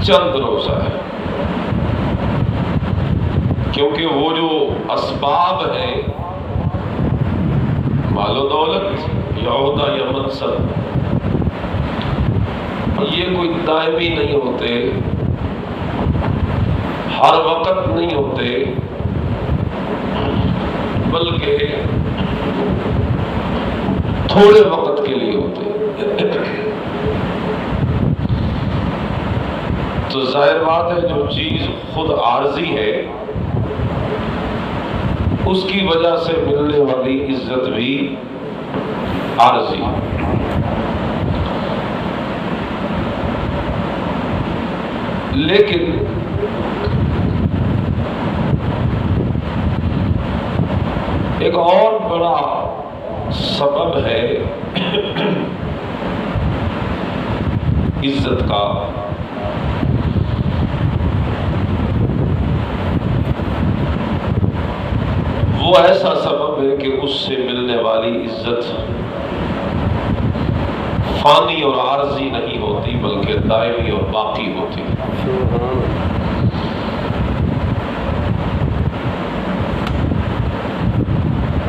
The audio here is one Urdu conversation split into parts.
چند روزہ ہے، کیونکہ وہ جو اسباب ہیں، مال و دولت یا عہدہ یا منصب، یہ کوئی دائمی نہیں ہوتے، ہر وقت نہیں ہوتے، بلکہ تھوڑے وقت کے لیے ہوتے۔ تو ظاہر بات ہے جو چیز خود عارضی ہے اس کی وجہ سے ملنے والی عزت بھی عارضی ہے۔ لیکن ایک اور بڑا سبب ہے عزت کا، وہ ایسا سبب ہے کہ اس سے ملنے والی عزت فانی اور عارضی نہیں ہوتی بلکہ دائمی اور باقی ہوتی ہے۔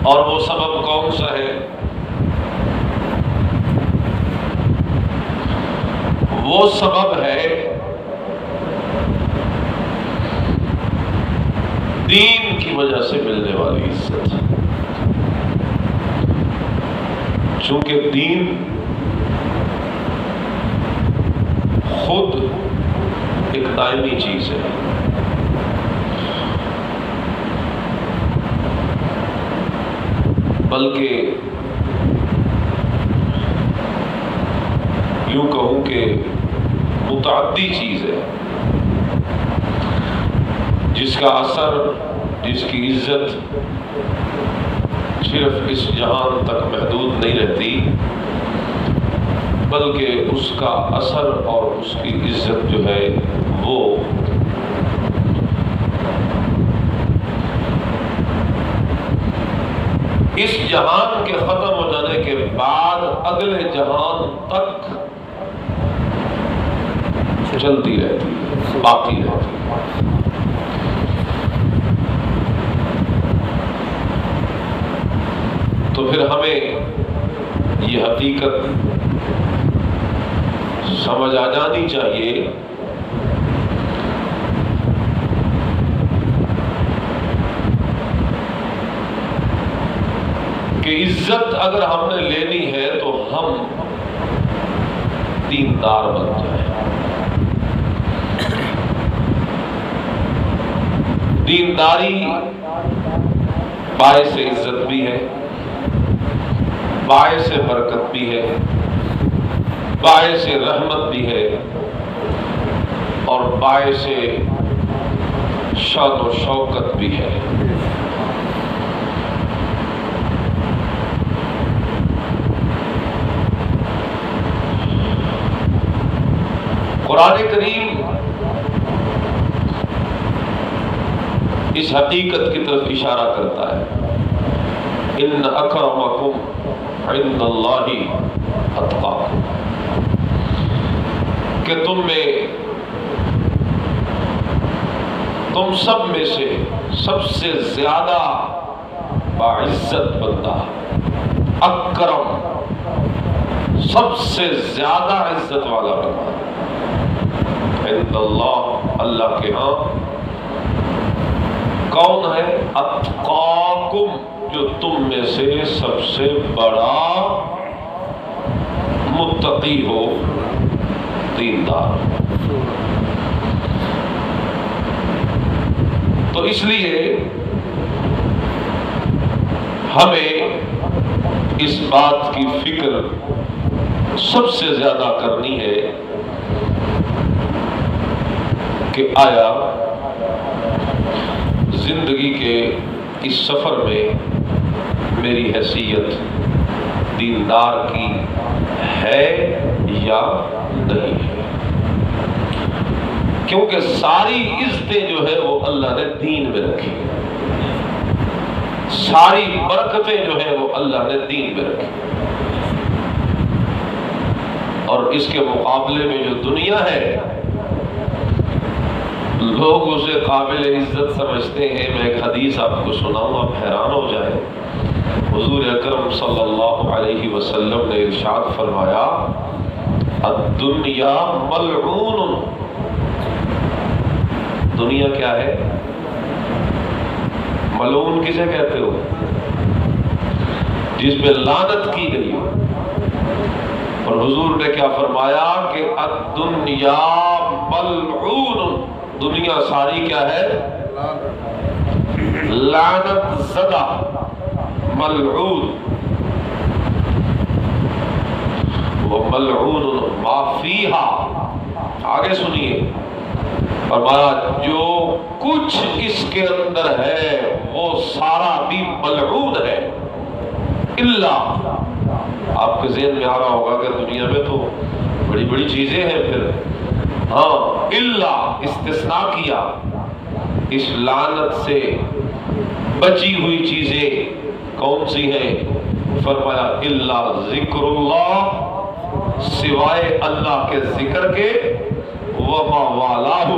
اور وہ سبب کون سا ہے؟ وہ سبب ہے دین کی وجہ سے ملنے والی عزت۔ چونکہ دین خود ایک دائمی چیز ہے، بلکہ یوں کہوں کہ متعدی چیز ہے، جس کا اثر، جس کی عزت صرف اس جہان تک محدود نہیں رہتی، بلکہ اس کا اثر اور اس کی عزت جو ہے وہ اس جہان کے ختم ہو جانے کے بعد اگلے جہان تک چلتی رہتی ہے، باقی رہتی ہے۔ تو پھر ہمیں یہ حقیقت سمجھ آ جانی چاہیے کہ عزت اگر ہم نے لینی ہے تو ہم دیندار بن جائیں۔ دینداری باعث عزت بھی ہے، باعث برکت بھی ہے، باعث رحمت بھی ہے، اور باعث شان و شوکت بھی ہے۔ قرآن کریم اس حقیقت کی طرف اشارہ کرتا ہے، ان اکرمکم عند اللہ اتقاکم، کہ تم سب میں سے سب سے زیادہ باعزت بندہ، اکرم سب سے زیادہ عزت والا بندہ، عند اللہ اللہ کے ہاں کون ہے؟ اتقاکم جو تم میں سے سب سے بڑا متقی ہو، دیندار۔ تو اس لیے ہمیں اس بات کی فکر سب سے زیادہ کرنی ہے کہ آیا زندگی کے اس سفر میں میری حیثیت دیندار کی ہے یا نہیں ہے، کیونکہ ساری عزتیں جو ہے وہ اللہ نے دین میں رکھی، ساری برکتیں جو ہے وہ اللہ نے دین میں رکھی، اور اس کے مقابلے میں جو دنیا ہے لوگ اسے قابل عزت سمجھتے ہیں. میں ایک حدیث آپ کو سناؤں، آپ حیران ہو جائیں. حضور اکرم صلی اللہ علیہ وسلم نے ارشاد فرمایا الدنیا ملعون. دنیا کیا ہے؟ ملعون کسے کہتے ہو؟ جس پہ لعنت کی گئی ہو. اور حضور نے کیا فرمایا کہ الدنیا ملعون، دنیا ساری کیا ہے؟ لعنت زدہ، ملعون. وملعون ما فیہا، آگے سنیے، فرمایا جو کچھ اس کے اندر ہے وہ سارا بھی ملعون ہے. الا، آپ کے ذہن میں آ رہا ہوگا کہ دنیا میں تو بڑی بڑی چیزیں ہیں، پھر ہاں الا استثناء کیا، اس لعنت سے بچی ہوئی چیزیں کون سی ہیں؟ فرمایا الا ذکر اللہ، سوائے اللہ کے ذکر کے، وما والاہ،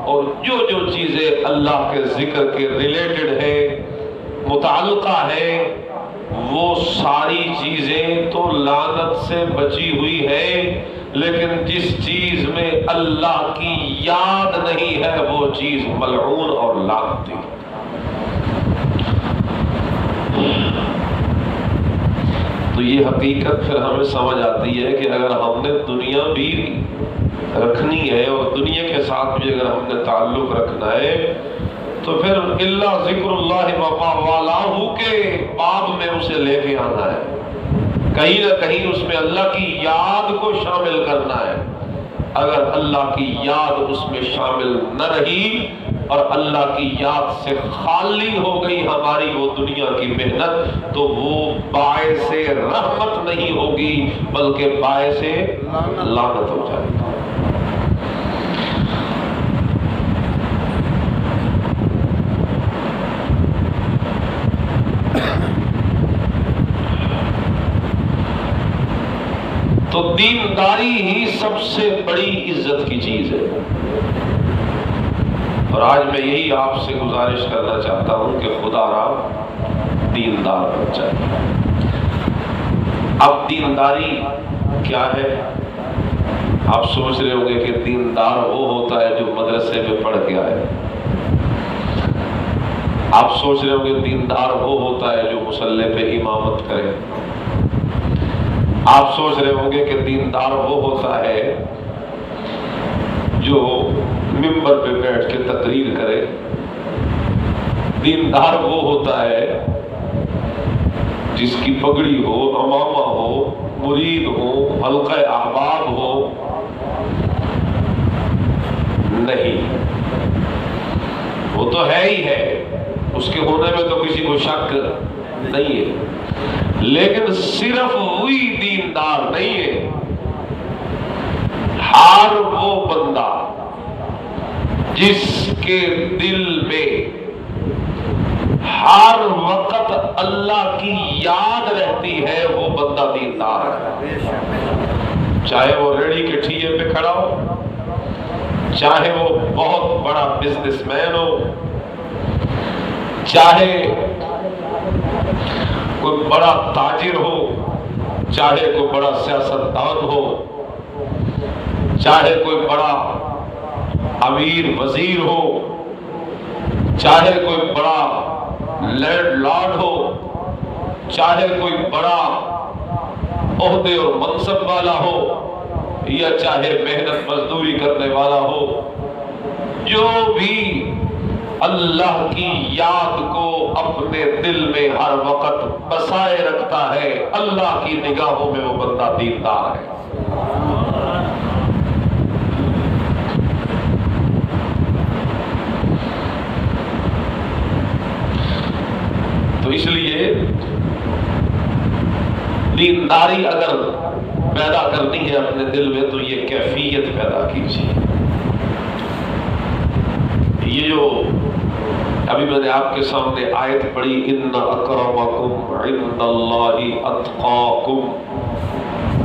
اور جو جو چیزیں اللہ کے ذکر کے ریلیٹڈ ہے، متعلقہ ہے، وہ ساری چیزیں تو لعنت سے بچی ہوئی ہے. لیکن جس چیز میں اللہ کی یاد نہیں ہے وہ چیز ملعون اور لعنتی. تو یہ حقیقت پھر ہمیں سمجھ آتی ہے کہ اگر ہم نے دنیا بھی رکھنی ہے اور دنیا کے ساتھ بھی اگر ہم نے تعلق رکھنا ہے تو پھر الا ذکر اللہ وما والاہ کے باب میں اسے لے کے آنا ہے. کہیں نہ کہیں اس میں اللہ کی یاد کو شامل کرنا ہے. اگر اللہ کی یاد اس میں شامل نہ رہی اور اللہ کی یاد سے خالی ہو گئی ہماری وہ دنیا کی محنت، تو وہ باعث رحمت نہیں ہوگی بلکہ باعث لعنت ہو جائے گی. تو دینداری ہی سب سے بڑی عزت کی چیز ہے. اور آج میں یہی آپ سے گزارش کرنا چاہتا ہوں کہ خدا را دیندار بن جائے. اب دینداری کیا ہے؟ آپ سوچ رہے ہوں گے کہ دیندار وہ ہوتا ہے جو مدرسے میں پڑھ کے آئے. آپ سوچ رہے ہوں گے دیندار وہ ہوتا ہے جو مصلی پہ امامت کرے. آپ سوچ رہے ہوں گے کہ دیندار وہ ہوتا ہے جو ممبر پہ بیٹھ کے تقریر کرے. دیندار وہ ہوتا ہے جس کی پگڑی ہو، امامہ ہو، مرید ہو، حلقہ احباب ہو. نہیں، وہ تو ہے ہی ہے، اس کے ہونے میں تو کسی کو شک نہیں ہے. لیکن صرف وہی دیندار نہیں ہے، ہر وہ بندہ جس کے دل میں ہر وقت اللہ کی یاد رہتی ہے وہ بندہ دیندار ہے. چاہے وہ ریڑھی کے ٹھیے پہ کھڑا ہو، چاہے وہ بہت بڑا بزنس مین ہو، چاہے کوئی بڑا تاجر ہو، چاہے کوئی بڑا سیاستدان ہو، چاہے کوئی بڑا امیر وزیر ہو، چاہے کوئی بڑا لینڈ لارڈ ہو، چاہے کوئی بڑا عہدے اور منصب والا ہو، یا چاہے محنت مزدوری کرنے والا ہو، جو بھی اللہ کی یاد کو اپنے دل میں ہر وقت بسائے رکھتا ہے، اللہ کی نگاہوں میں وہ بندہ دیندار ہے. تو اس لیے دینداری اگر پیدا کرنی ہے اپنے دل میں تو یہ کیفیت پیدا کیجیے. یہ جو ابھی میں نے آپ کے سامنے آیت پڑھی، ان اکرمکم عند اللہ اتقاکم،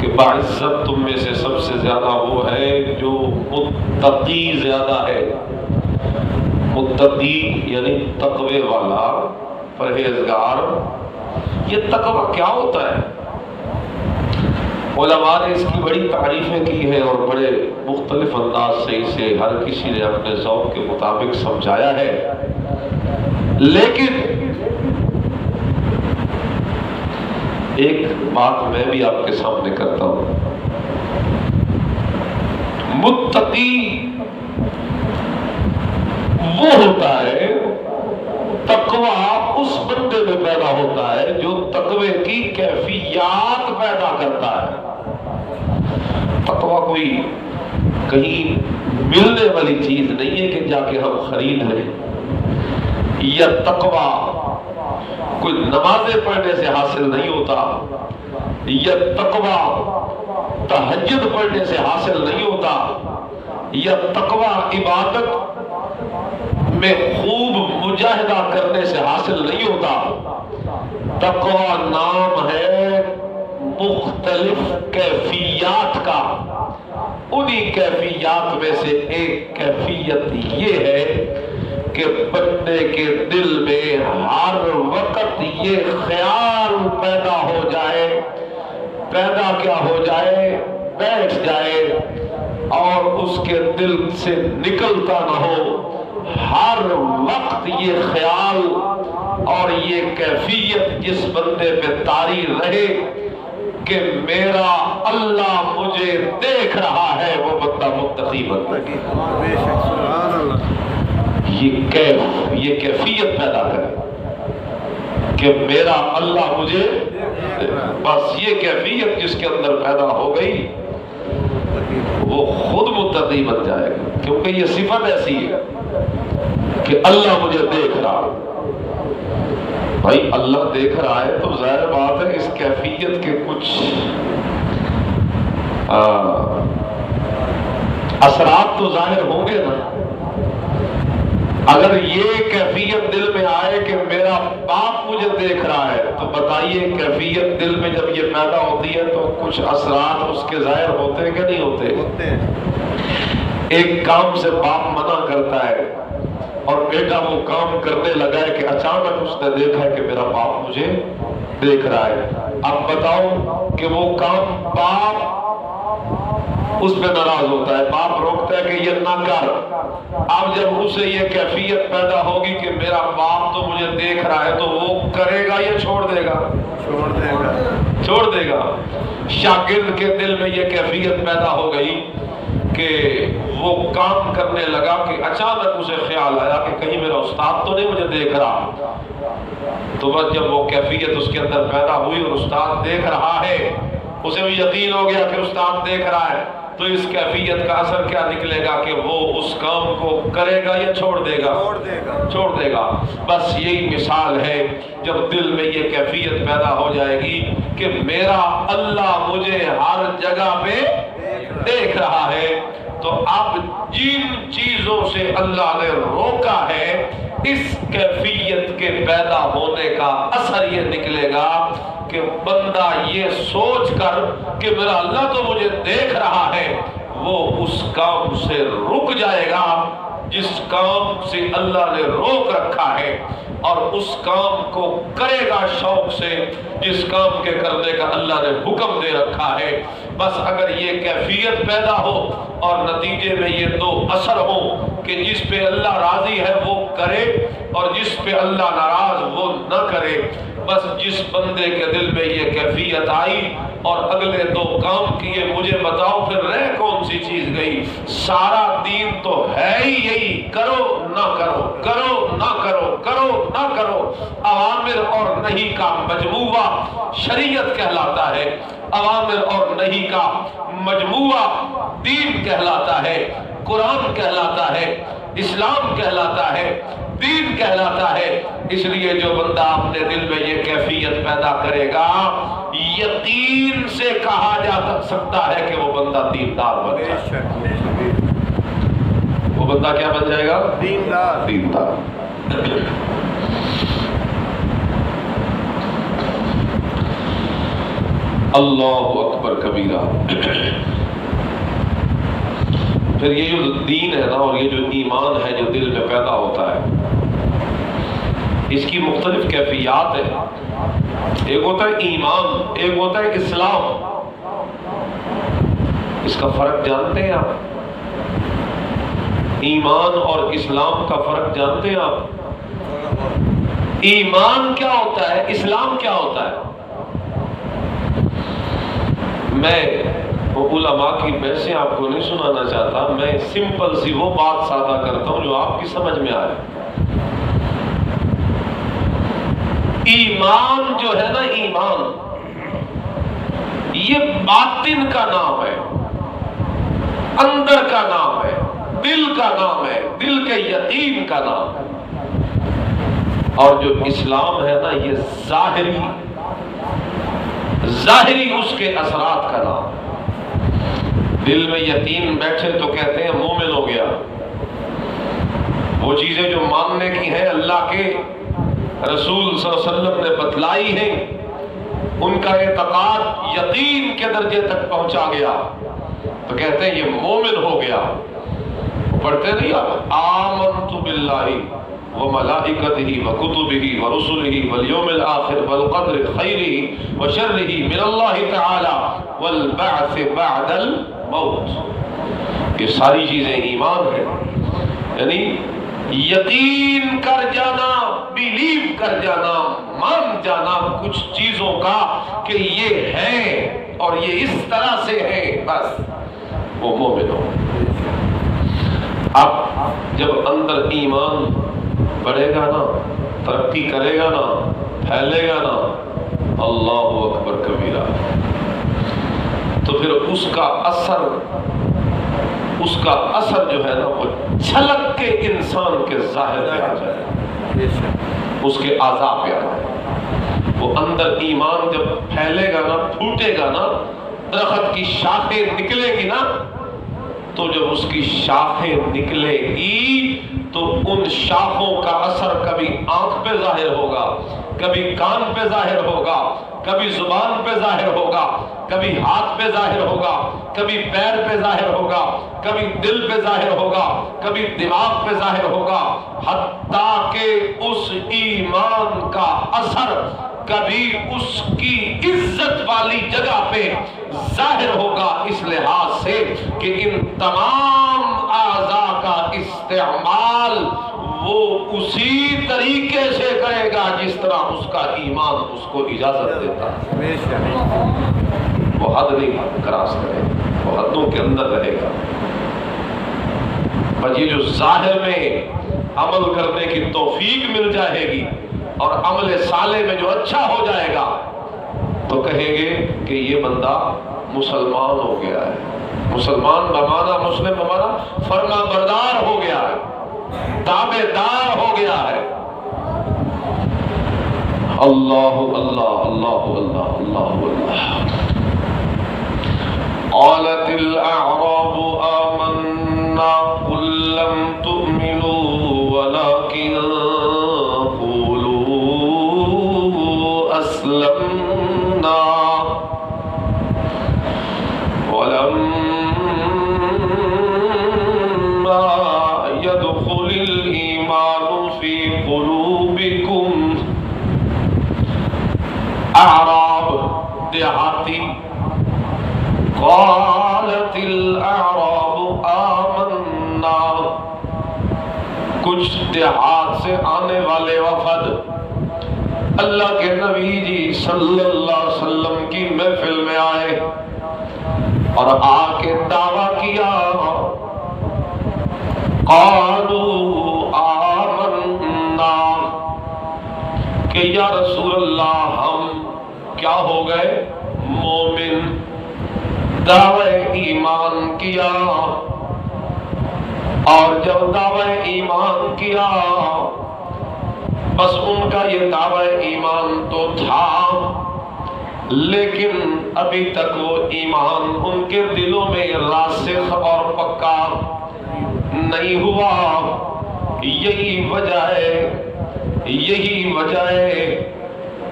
کہ باعزت تم میں سے سب سے زیادہ وہ ہے جو متقی زیادہ ہے. متقی یعنی تقوی والا، پرہیزگار، یہ تقوی کیا ہوتا ہے؟ علماء نے اس کی بڑی تعریفیں کی ہیں اور بڑے مختلف انداز سے اسے ہر کسی نے اپنے ذوق کے مطابق سمجھایا ہے، لیکن ایک بات میں بھی آپ کے سامنے کرتا ہوں۔ متقی وہ ہوتا ہے، تقوی اس بندے میں پیدا ہوتا ہے جو تقوی کی کیفیات پیدا کرتا ہے۔ تقوی کوئی کہیں ملنے والی چیز نہیں ہے کہ جا کے ہم خرید لیں، یا تقوی کوئی نمازیں پڑھنے سے حاصل نہیں ہوتا، یا تقوی تہجد پڑھنے سے حاصل نہیں ہوتا، یا تقوی عبادت میں خوب مجاہدہ کرنے سے حاصل نہیں ہوتا۔ تقوی نام ہے مختلف کیفیات کا، انہی کیفیات میں سے ایک کیفیت یہ ہے کہ بندے کے دل میں ہر وقت یہ خیال پیدا ہو جائے، پیدا کیا ہو جائے، بیٹھ جائے اور اس کے دل سے نکلتا نہ ہو، ہر وقت یہ خیال اور یہ کیفیت جس بندے پہ طاری رہے کہ میرا اللہ مجھے دیکھ رہا ہے، وہ بندہ متقی بندہ یہ کیفیت پیدا کرے کہ میرا اللہ مجھے، بس یہ کیفیت جس کے اندر پیدا ہو گئی وہ خود متقی بن جائے گا، کیونکہ یہ صفت ایسی ہے کہ اللہ مجھے دیکھ رہا ہے۔ بھائی اللہ دیکھ رہا ہے تو ظاہر بات ہے اس کیفیت کے کچھ اثرات تو ظاہر ہوں گے نا۔ اگر یہ کیفیت دل میں آئے کہ میرا باپ مجھے دیکھ رہا ہے تو بتائیے کیفیت دل میں جب یہ پیدا ہوتی ہے تو کچھ اثرات اس کے ظاہر ہوتے ہیں کہ نہیں ہوتے؟ ایک کام سے باپ منع کرتا ہے اور بیٹا وہ کام کرنے لگا ہے کہ اچانک اس نے دیکھا ہے کہ میرا باپ مجھے دیکھ رہا ہے۔ اب بتاؤ کہ وہ کام باپ اس پہ ناراض ہوتا ہے، باپ روکتا ہے کہ یہ نہ کر۔ اب جب اسے یہ کیفیت پیدا ہوگی کہ میرا باپ تو مجھے دیکھ رہا ہے تو وہ کرے گا یا چھوڑ دے گا؟ چھوڑ دے گا۔ شاگرد کے دل میں یہ کیفیت پیدا ہو گئی کہ وہ کام کرنے لگا کہ اچانک اسے خیال آیا کہ کہیں میرا استاد تو نہیں مجھے دیکھ رہا، تو بس جب وہ کیفیت اس کے اندر پیدا ہوئی اور استاد دیکھ رہا ہے، اسے بھی یقین ہو گیا کہ استاد دیکھ رہا ہے، تو اس کیفیت کا اثر کیا نکلے گا کہ وہ اس کام کو کرے گا یا چھوڑ دے گا؟ چھوڑ دے گا۔ بس یہی مثال ہے، جب دل میں یہ کیفیت پیدا ہو جائے گی کہ میرا اللہ مجھے ہر جگہ پہ دیکھ رہا ہے، تو اب جن چیزوں سے اللہ نے روکا ہے اس کیفیت کے پیدا ہونے کا اثر یہ نکلے گا کہ بندہ یہ سوچ کر کہ میرا اللہ تو مجھے دیکھ رہا ہے، وہ اس کام سے رک جائے گا جس کام سے اللہ نے روک رکھا ہے، اور اس کام کو کرے گا شوق سے جس کام کے کرنے کا اللہ نے حکم دے رکھا ہے۔ بس اگر یہ کیفیت پیدا ہو اور نتیجے میں یہ دو اثر ہو کہ جس پہ اللہ راضی ہے وہ کرے اور جس پہ اللہ ناراض وہ نہ کرے، بس جس بندے کے دل میں یہ کیفیت آئی اور اگلے دو کام کیے، مجھے بتاؤ پھر رہ کون سی چیز گئی؟ سارا دین تو ہے ہی یہی، کرو نہ کرو، کرو نہ کرو، کرو نہ کرو۔ اوامر اور نہیں کا مجموعہ شریعت کہلاتا ہے، اوامر اور نہیں کا مجموعہ دین کہلاتا ہے، قرآن کہلاتا ہے، اسلام کہلاتا ہے، دین کہلاتا ہے۔ اس لیے جو بندہ اپنے دل میں یہ کیفیت پیدا کرے گا، یقین سے کہا جا سکتا ہے کہ وہ بندہ دیندار بن جائے گا۔ وہ بندہ کیا بن جائے گا؟ دیندار۔ دیندار۔ اللہ اکبر کبیرہ۔ پھر یہ جو دین ہے نا اور یہ جو ایمان ہے جو دل میں پیدا ہوتا ہے، اس کی مختلف کیفیات ہیں۔ ایک ہوتا ہے ایمان، ایک ہوتا ہے اسلام۔ اس کا فرق جانتے ہیں آپ؟ ایمان اور اسلام کا فرق جانتے ہیں آپ؟ ایمان کیا ہوتا ہے، اسلام کیا ہوتا ہے؟ میں علماء کی بحثیں آپ کو نہیں سنانا چاہتا، میں سمپل سی وہ بات سادہ کرتا ہوں جو آپ کی سمجھ میں آئے۔ ایمان جو ہے نا، ایمان یہ باطن کا نام ہے، اندر کا نام ہے، دل کا نام ہے، دل کے یقین کا نام ہے۔ اور جو اسلام ہے نا، یہ ظاہری اس کے اثرات کا نام ہے۔ دل میں یقین بیٹھے تو کہتے ہیں مومن ہو گیا۔ وہ چیزیں جو ماننے کی ہیں اللہ کے رسول صلی اللہ علیہ وسلم نے بتلائی ہیں، ان کا اعتقاد یقین کے درجے تک پہنچا گیا تو کہتے ہیں یہ مومن ہو گیا۔ پڑھتے نہیں آپ، آمنت باللہ وملائکتہ وکتبہ ورسلہ والیوم الآخر والقدر خیرہ وشرہ من اللہ تعالی والبعث بعد الموت۔ یہ ساری چیزیں ایمان ہیں، یعنی یقین کر جانا، بیلیو کر جانا، مان جانا کچھ چیزوں کا کہ یہ ہے اور یہ اس طرح سے ہے، بس وہ مومن ہو۔ اب جب اندر ایمان بڑھے گا نا، ترقی کرے گا نا، پھیلے گا نا، اللہ اکبر کبیرہ، تو پھر اس کا اثر جو ہے نا وہ چھلک کے انسان کے ظاہر پہ آ جائے، اس کے اعضاء پہ آ جائے۔ وہ اندر ایمان جب پھیلے گا نا، پھوٹے گا نا، درخت کی شاخیں نکلے گی نا، تو جب اس کی شاخیں نکلے گی تو ان شاخوں کا اثر کبھی آنکھ پہ ظاہر ہوگا، کبھی کان پہ ظاہر ہوگا، کبھی زبان پہ ظاہر ہوگا، کبھی ہاتھ پہ ظاہر ہوگا، کبھی پیر پہ ظاہر ہوگا، کبھی دل پہ ظاہر ہوگا، کبھی دماغ پہ ظاہر ہوگا، حتیٰ کہ اس ایمان کا اثر کبھی اس کی عزت والی جگہ پہ ظاہر ہوگا، اس لحاظ سے کہ ان تمام اعضاء کا استعمال وہ اسی طریقے سے کرے گا جس طرح اس کا ایمان اس کو اجازت دیتا ہے۔ وہ حد نہیں کراس کرے، وہ حدوں کے اندر رہے گا۔ بس یہ جو ظاہر میں عمل کرنے کی توفیق مل جائے گی اور عمل صالح میں جو اچھا ہو جائے گا تو کہیں گے کہ یہ بندہ مسلمان ہو گیا ہے۔ مسلمان بمانا، مسلم بمانا فرما بردار ہو گیا ہے، تابع دار ہو گیا ہے۔ اللہ اللہ اللہ اللہ اللہ اللہ۔ قالت الاعراب آمنا قل لم تؤمنوا ولكن قولوا اسلمنا ولما يدخل الإيمان في قلوبكم۔ اعراب دیہاتی، قالت الاعراب آمنا، کچھ دیہات سے آنے والے وفد اللہ کے نبی جی صلی اللہ علیہ وسلم کی محفل میں آئے اور آ کے دعویٰ کیا، قالوا آمنا، کہ یا رسول اللہ ہم کیا ہو گئے؟ مومن۔ دعوی ایمان کیا، اور جب دعوی ایمان کیا بس ان کا یہ دعوی ایمان تو تھا، لیکن ابھی تک وہ ایمان ان کے دلوں میں راسخ اور پکا نہیں ہوا۔ یہی وجہ ہے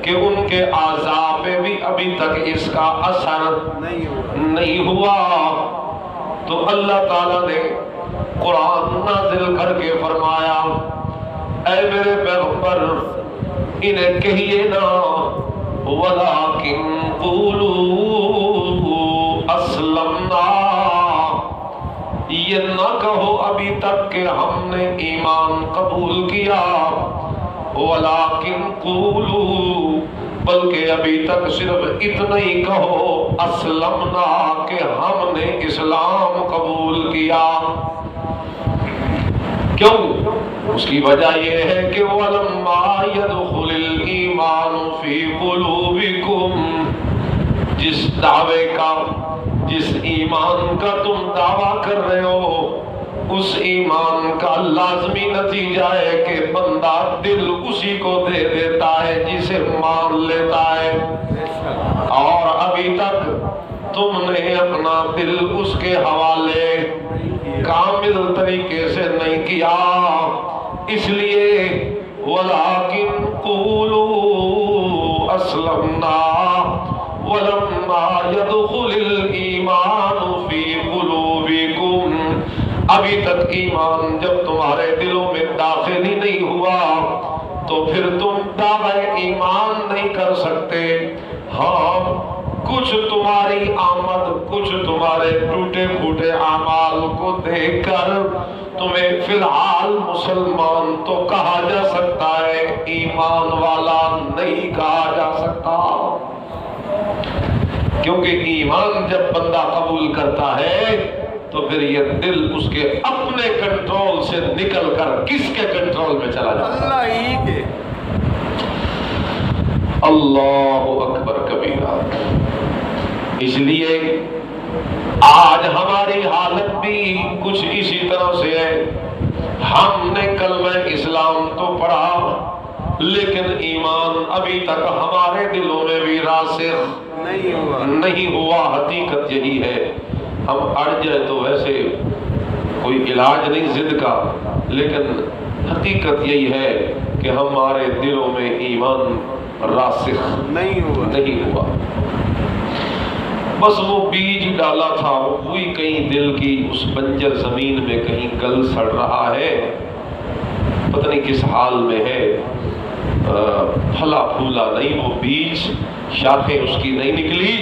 کہ ان کے اعضاء پہ بھی ابھی تک اس کا اثر نہیں ہوا۔ تو اللہ تعالیٰ نے قرآن نازل کر کے فرمایا اے میرے پیغمبر انہیں کہیے نا وَلَٰكِن قُولُوا أَسْلَمْنَا، یہ نہ کہو ابھی تک کہ ہم نے ایمان قبول کیا، وَلَٰكِن قُولُوا، بلکہ ابھی تک صرف اتنا ہی کہو اسلمنا کہ ہم نے اسلام قبول کیا۔ کیوں؟ اس کی وجہ یہ ہے کہ وَلَمَّا يَدْخُلِ الْإِيمَانُ فِي قُلُوبِكُمْ، جس دعوے کا، جس ایمان کا تم دعویٰ کر رہے ہو، اس ایمان کا لازمی نتیجہ ہے کہ بندہ دل اسی کو دے دیتا ہے جسے مان لیتا ہے، اور ابھی تک تم نے اپنا دل اس کے حوالے کامل طریقے سے نہیں کیا، اس لیے وَلَٰكِن قُولُوا أَسْلَمْنَا وَلَمَّا يَدْخُلِ الْإِيمَانُ فِي قُلُوبِكُمْ، ابھی تک ایمان جب تمہارے دلوں میں داخل ہی نہیں ہوا تو پھر تم دعوی ایمان نہیں کر سکتے۔ ہاں کچھ تمہاری آمد، کچھ تمہارے ٹوٹے پھوٹے اعمال کو دیکھ کر تمہیں فی الحال مسلمان تو کہا جا سکتا ہے، ایمان والا نہیں کہا جا سکتا، کیونکہ ایمان جب بندہ قبول کرتا ہے تو پھر یہ دل اس کے اپنے کنٹرول سے نکل کر کس کے کنٹرول میں چلا جاتا ہے؟ اللہ ہی کے۔ اللہ اکبر کبیرہ۔ اس لیے آج ہماری حالت بھی کچھ اسی طرح سے ہے، ہم نے کلمہ اسلام تو پڑھا لیکن ایمان ابھی تک ہمارے دلوں میں بھی راسخ نہیں ہوا۔ حقیقت یہی ہے، ہم اڑ جائے تو ویسے کوئی علاج نہیں ضد کا، لیکن حقیقت یہی ہے کہ ہمارے دلوں میں ایمان راسخ نہیں ہوا۔ بس وہ بیج ڈالا تھا، وہی کہیں دل کی اس بنجر زمین میں کہیں گل سڑ رہا ہے، پتہ نہیں کس حال میں ہے، پھلا پھولا نہیں وہ بیج، شاخیں اس کی نہیں نکلی،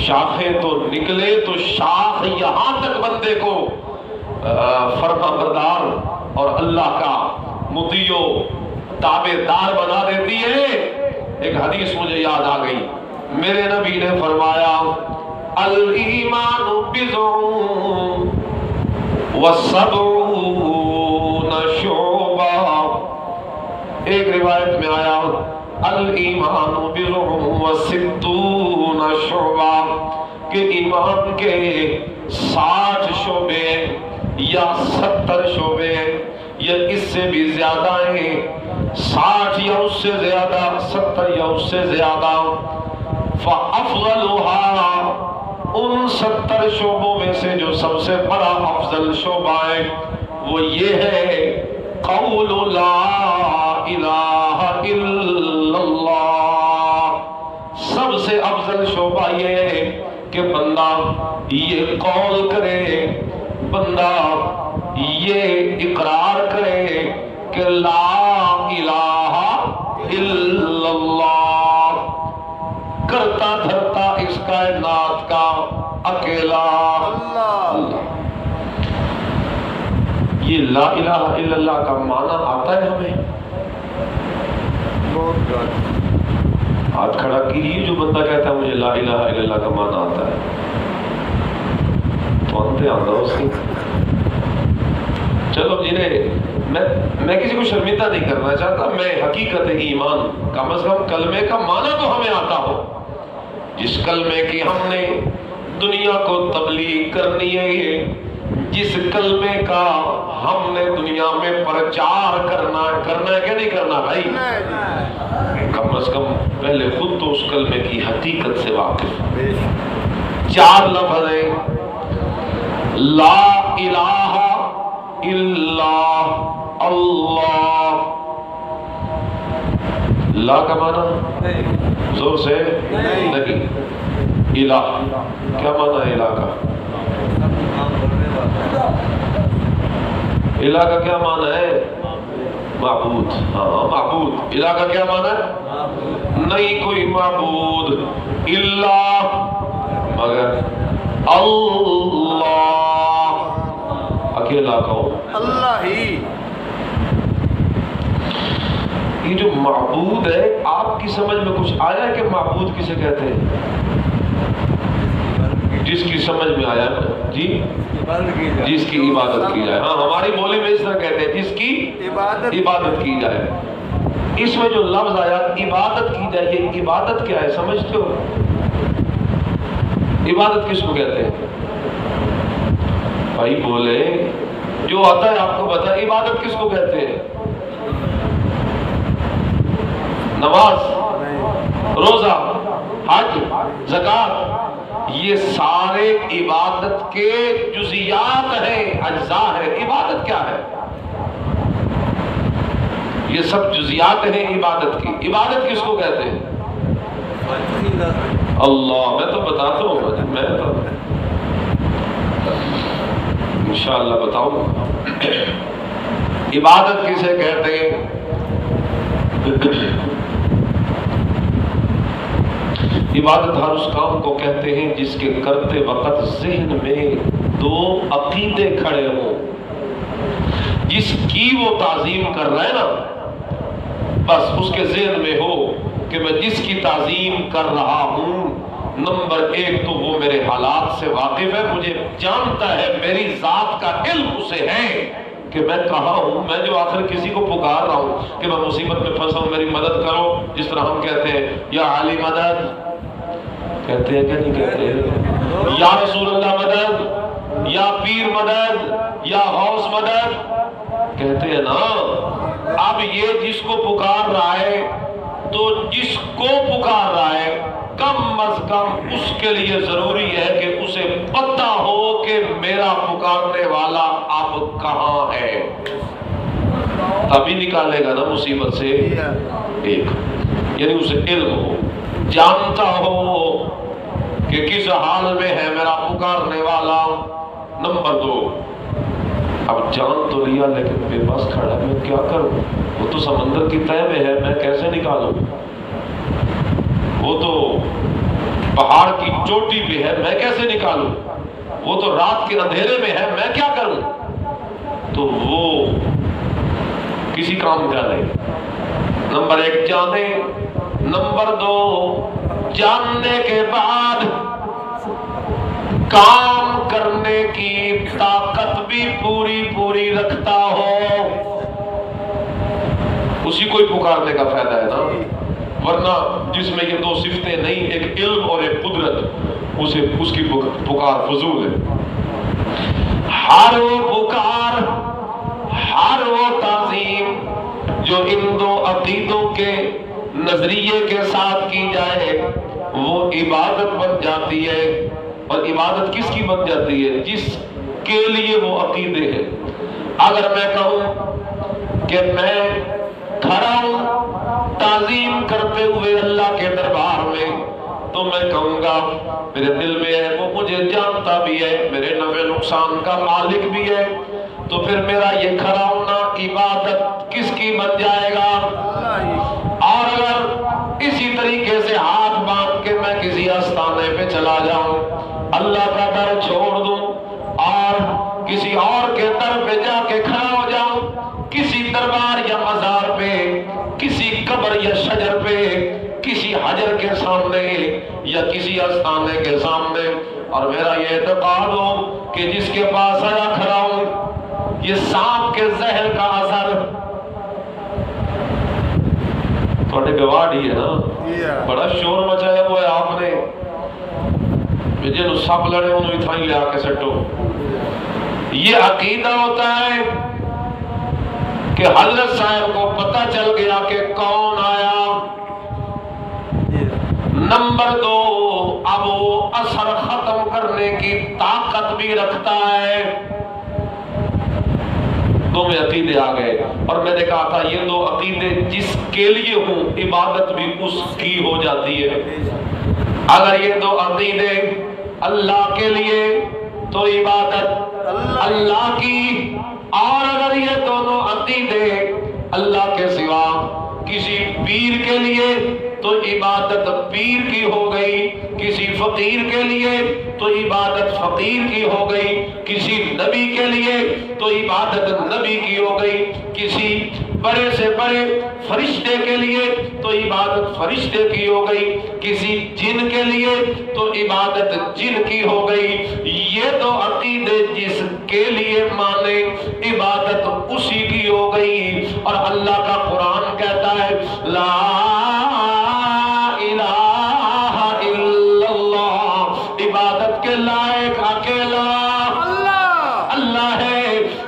شاخیں تو نکلے تو شاخ یہاں تک بندے کو فرما بردار اور اللہ کا مطیع و تابع دار بنا دیتی ہے۔ ایک حدیث مجھے یاد آ گئی، میرے نبی نے فرمایا الایمان بضع و70 شعبہ، ایک روایت میں آیا الایمان بضع و 60 شعبہ، کہ ایمان کے 60 شعبے یا 70 شعبے یا اس سے بھی زیادہ ہیں، 60 یا اس سے زیادہ، 70 یا اس سے زیادہ۔ فَأَفْضَلُهَا، ان 70 شعبوں میں سے جو سب سے بڑا افضل شعبہ ہے وہ یہ ہے قول لا الہ الا اللہ۔ سب سے افضل شعبہ یہ ہے کہ بندہ یہ قول کرے، بندہ یہ اقرار کرے کہ لا الہ الا اللہ، کرتا دھرتا اس کائنات کا اکیلا اللہ۔ یہ لا الہ الا اللہ کا معنی آتا ہے ہمیں؟ ہاتھ کھڑا کیجیے جو بندہ کہتا ہے مجھے لا الہ الا اللہ کا معنی آتا ہے، تو انتے آتا اس کی۔ چلو جنہیں میں کسی کو شرمندہ نہیں کرنا چاہتا، میں حقیقت ایمان کم از کم کلمے کا معنی تو ہمیں آتا ہو، جس کلمے کی ہم نے دنیا کو تبلیغ کرنی ہے، جس کلمے کا ہم نے دنیا میں پرچار کرنا ہے کہ نہیں کرنا بھائی؟ کم از کم پہلے خود تو اس کلمے کی حقیقت سے واقف۔ 4 لفظ ہیں، لا الہ الا اللہ۔ لا کا معنی زور سے نہیں، الہ کیا معنی ہے الہ کا؟ الہ کا کیا معنی ہے؟ معبود. ہاں معبود. الہ کا کیا معنی ہے؟ نہیں کوئی معبود الا مگر اللہ، اکیلا کون؟ اللہ ہی. یہ جو معبود ہے، آپ کی سمجھ میں کچھ آیا ہے کہ معبود کسے کہتے ہیں؟ جس کی سمجھ میں آیا جی، جس کی عبادت کی جائے. ہاں ہماری بولی میں اس طرح کہتے ہیں جس کی عبادت کی جائے. اس میں جو لفظ آیا عبادت کی جائے، یہ عبادت کیا ہے سمجھتے ہو؟ عبادت کس کو کہتے ہیں بھائی؟ بولے جو آتا ہے آپ کو بتا. عبادت کس کو کہتے ہیں؟ نماز، روزہ، حج، زکات، یہ سارے عبادت کے جزیات ہیں، اجزاء ہے. عبادت کیا ہے؟ یہ سب جزیات ہیں عبادت کی. عبادت کس کو کہتے ہیں؟ اللہ. میں تو بتاتا ہوں، میں تو انشاءاللہ بتاؤں عبادت کسے کہتے ہیں. عبادت ہر اس کام کو کہتے ہیں جس کے کرتے وقت ذہن میں دو عقیدے کھڑے ہوں. جس کی وہ تعظیم کر رہا ہے نا، بس اس کے ذہن میں ہو کہ میں جس کی تعظیم کر رہا ہوں، نمبر ایک تو وہ میرے حالات سے واقف ہے، مجھے جانتا ہے، میری ذات کا علم اسے ہے کہ میں کہاں ہوں. میں جو آخر کسی کو پکار رہا ہوں کہ میں مصیبت میں پھنسا ہوں، میری مدد کرو، جس طرح ہم کہتے ہیں یا علی مدد، کہتے ہیں کہ نہیں کہتے ہیں؟ یا رسول اللہ مدد، یا پیر مدد، یا غوث مدد، کہتے ہیں نا. اب یہ جس کو پکار رہا ہے، تو جس کو پکار رہا ہے کم از کم اس کے لیے ضروری ہے کہ اسے پتہ ہو کہ میرا پکارنے والا اب کہاں ہے. تبھی نکالے گا نا مصیبت سے ایک. یعنی اسے علم ہو، جانتا ہو کہ کس حال میں ہے میرا پکارنے والا. نمبر دو، اب جان تو لیا لیکن بے بس کھڑا ہے، میں کیا کروں؟ وہ تو سمندر کی تہہ میں ہے، میں کیسے نکالوں؟ وہ تو پہاڑ کی چوٹی پہ ہے، میں کیسے نکالوں؟ وہ تو رات کے اندھیرے میں ہے، میں کیا کروں؟ تو وہ کسی کام کا نہیں. نمبر ایک جانے. نمبر دو، جاننے کے بعد کام کرنے کی طاقت بھی پوری پوری رکھتا ہو. اسی کو ہی پکارنے کا فائدہ ہے نا. ورنہ جس میں یہ دو صفتیں نہیں، ایک علم اور ایک قدرت، اس کی پکار فضول ہے. ہر وہ پکار، ہر وہ تعظیم جو ان دو عقیدوں کے نظریے کے ساتھ کی جائے وہ عبادت بن جاتی ہے. اور عبادت کس کی بن جاتی ہے؟ جس کے لیے وہ عقیدے ہیں. اگر میں کہوں کہ میں کھڑا ہوں تعظیم کرتے ہوئے اللہ کے دربار میں، تو میں کہوں گا میرے دل میں ہے، وہ مجھے جانتا بھی ہے، میرے نفع نقصان کا مالک بھی ہے. تو پھر میرا یہ کھڑا ہونا عبادت کس کی بن جائے گا؟ اور اگر اسی طریقے سے ہاتھ باندھ کے میں کسی آستانے پہ چلا جاؤں، اللہ کا در چھوڑ دوں اور کسی اور کے در پہ جا کے کھڑا ہو جاؤں، کسی دربار یا مزار پہ، کسی قبر یا شجر پہ، کسی حجر کے سامنے یا کسی آستانے کے سامنے، اور میرا یہ اعتقاد ہو کہ جس کے پاس آیا کھڑا ہوں، یہ سانپ کے زہر کا اثر تھوڑے گواہ ہی ہے نا. بڑا شور مچایا ہوا ہے آپ نے، جنہوں سب لڑے انہوں اتنا ہی لے آ کے سٹو. یہ عقیدہ ہوتا ہے کہ حضرت صاحب کو پتہ چل گیا کہ کون آیا. نمبر دو، اب وہ اثر ختم کرنے کی طاقت بھی رکھتا ہے. دو میں عقیدے آ گئے، اور میں نے کہا تھا یہ دو عقیدے جس کے لیے ہوں عبادت بھی اس کی ہو جاتی ہے. اگر یہ دو عقیدے اللہ کے لیے تو عبادت اللہ کی، اور اگر یہ دونوں عقیدے اللہ کے سوا کسی پیر کے لیے تو عبادت پیر کی ہو گئی، کسی فقیر کے لیے تو عبادت فقیر کی ہو گئی، کسی نبی کے لیے تو عبادت نبی کی ہو گئی، کسی بڑے سے بڑے فرشتے کے لیے تو عبادت فرشتے کی ہو گئی، کسی جن کے لیے تو عبادت جن کی ہو گئی۔ یہ تو عقیدے جس کے لیے مانے عبادت اسی کی ہو گئی۔ اور اللہ کا قرآن کہتا ہے لا الہ الا اللہ، عبادت کے لائق اکیلا اللہ ہے۔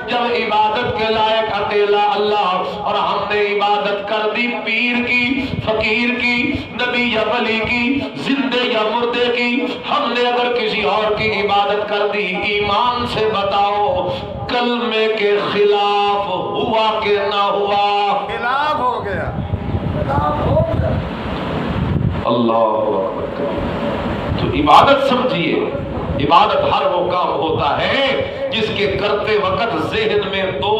جب عبادت کے لائق اکیلا اللہ، اور ہم نے عبادت کر دی پیر کی، فقیر کی، نبی یا ولی کی، زندے یا مردے کی، ہم نے اگر کسی اور کی عبادت کر دی، ایمان سے بتاؤ کلمے کے خلاف ہوا کہ نہ ہوا؟ خلاف ہو گیا۔ اللہ اکبر۔ تو عبادت سمجھیے، عبادت ہر وہ کام ہوتا ہے جس کے کرتے وقت ذہن میں دو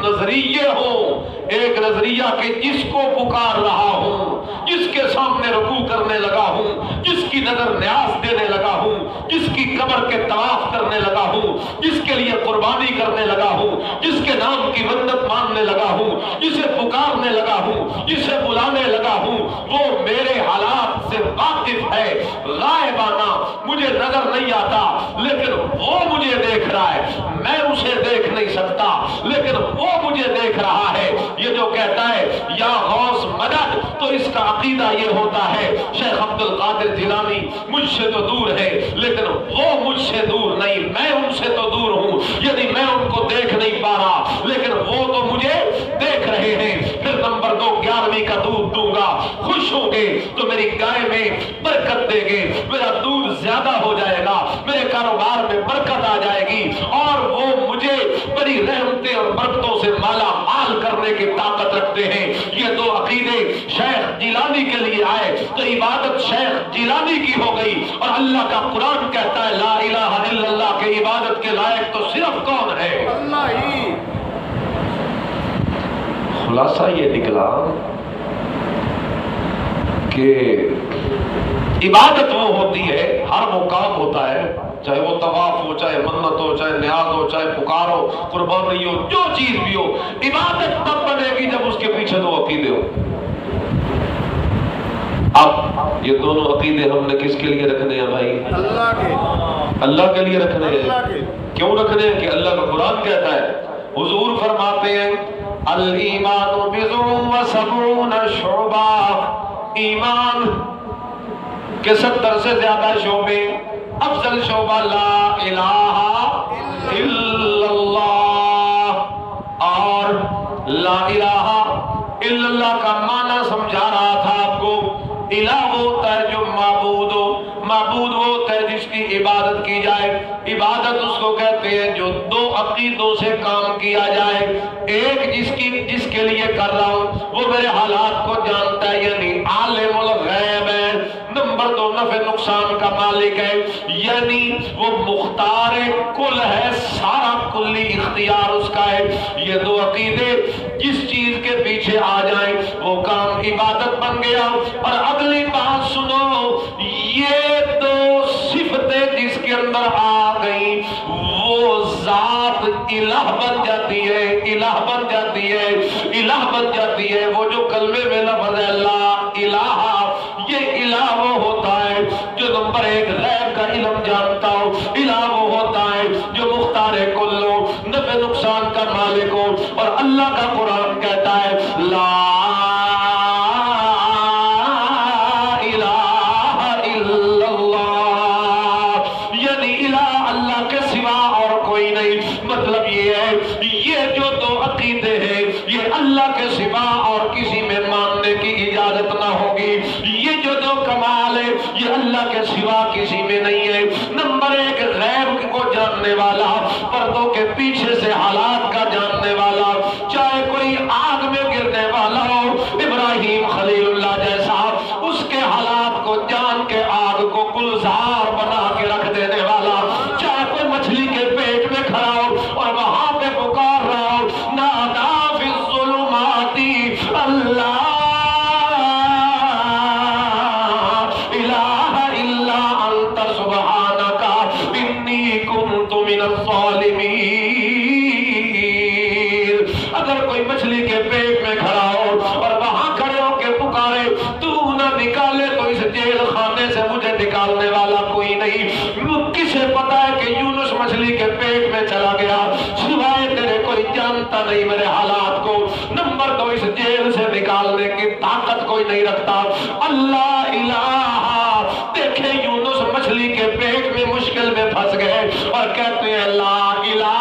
نظریے ہوں۔ ایک نظریہ کہ جس کو پکار رہا ہوں، جس کے سامنے رکوع کرنے لگا ہوں، جس کی نظر نیاز دینے لگا ہوں، جس کی قبر کے طواف کرنے لگا ہوں، جس کے لیے قربانی کرنے لگا ہوں، جس کے نام کی منت ماننے لگا ہوں، جسے پکارنے لگا ہوں، جسے بلانے لگا ہوں، وہ میرے حالات سے واقف ہے، غائبانہ مجھے نظر نہیں آتا لیکن وہ مجھے دیکھ رہا ہے، میں اسے دیکھ نہیں سکتا لیکن وہ مجھے دیکھ رہا ہے۔ یہ جو کہتا ہے یا غوث مدد، تو اس کا عقیدہ یہ ہوتا ہے شیخ عبد القادر جیلانی مجھ سے تو دور ہے لیکن وہ مجھ سے دور نہیں، میں ان سے تو دور ہوں، یعنی میں ان کو دیکھ نہیں پا رہا لیکن وہ تو مجھے دیکھ رہے ہیں۔ پھر نمبر 2، 11ویں کا دودھ دوں گا، خوش ہوں گے تو میری گائے میں برکت دے گے، میرا دودھ زیادہ ہو جائے گا، میرے کاروبار میں برکت آ جائے گی، اور وہ مجھے بڑی رحمتیں اور برکتوں سے مالا مال کرنے کی طاقت رکھتے ہیں۔ یہ دو عقیدے شیخ جیلانی کے لیے آئے تو عبادت شیخ جیلانی کی ہو گئی، اور اللہ کا قرآن کہتا ہے لا الہ الا اللہ کے عبادت کے لائق تو صرف کون ہے؟ اللہ ہی۔ خلاصہ یہ نکلا کہ عبادت وہ ہوتی ہے، ہر وہ کام ہوتا ہے، چاہے وہ طواف ہو، چاہے منت ہو، چاہے نیاز ہو، چاہے پکار ہو، قربانی ہو، جو چیز بھی ہو، عبادت تب بنے گی جب اس کے پیچھے دو عقیدے ہو۔ اب یہ دونوں عقیدے ہم نے کس کے لیے رکھنے ہیں بھائی؟ اللہ کے، اللہ کے لیے رکھنے ہیں۔ اللہ کے۔ کیوں رکھنے ہیں؟ کہ اللہ کا قرآن کہتا ہے، حضور فرماتے ہیں الایمان بضع و سبعون شعبہ، ایمان کے 70 سے زیادہ شعبے، افضل شعبہ لا الہ الا اللہ، اور لا الہ الا اللہ کا معنی سمجھا رہا تھا آپ کو۔ الہ ہوتا ہے جو معبود ہو، معبود وہ ہوتا ہے جس کی عبادت کی جائے، عبادت اس کو کہتے ہیں جو دو عقیدوں سے کام کیا جائے، ایک جس کے لیے کر رہا ہوں وہ میرے حالات کو جانتا ہے یعنی عالم الغیب ہے، نمبر 2 نفع نقصان کا مالک ہے یعنی وہ مختار کل ہے، سارا کلی اختیار اس کا ہے۔ یہ دو عقیدے جس چیز کے پیچھے آ جائیں وہ کام عبادت بن گیا۔ اور اگلی بات سنو، یہ دو صفتیں جس کے اندر آ گئی وہ ذات الہ بن جاتی ہے، الہ بن جاتی ہے، الہ بن جاتی ہے۔ وہ جو کلمے میں لفظ ہے اللہ الہ، یہ الہ وہ ہوتا ہے جو نمبر 1 غیب کا علم جانتا ہو، الہ وہ ہوتا ہے جو مختار کل ہو، نفع نقصان کا مالک ہو۔ اور اللہ کا قرآن کہتا ہے لا مطلب یہ ہے یہ جو دو عقیدے ہیں یہ اللہ کے سوا اور کسی میں ماننے کی اجازت نہ ہوگی، یہ جو دو کمال ہے یہ اللہ کے سوا کسی میں نہیں ہے۔ نمبر 1 غیب کو جاننے والا، پردوں کے پیچھے سے حالات کا جاننے والا، چاہے کوئی آگ میں گرنے والا ہو ابراہیم خلیل اللہ جیسا، اس کے حالات کو جان کے آگ کو گلزار بنا کے رکھ دینے والا، چاہے کوئی مچھلی کے پیٹ میں کھڑا ہو اسے پتا ہے کہ یونس مچھلی کے پیٹ میں چلا گیا، سوائے تیرے کوئی جانتا نہیں میرے حالات کو، نمبر 2 اس جیل سے نکالنے کی طاقت کوئی نہیں رکھتا۔ اللہ الہ، دیکھے یونس مچھلی کے پیٹ میں مشکل میں پھنس گئے اور کہتے ہیں لا الہ۔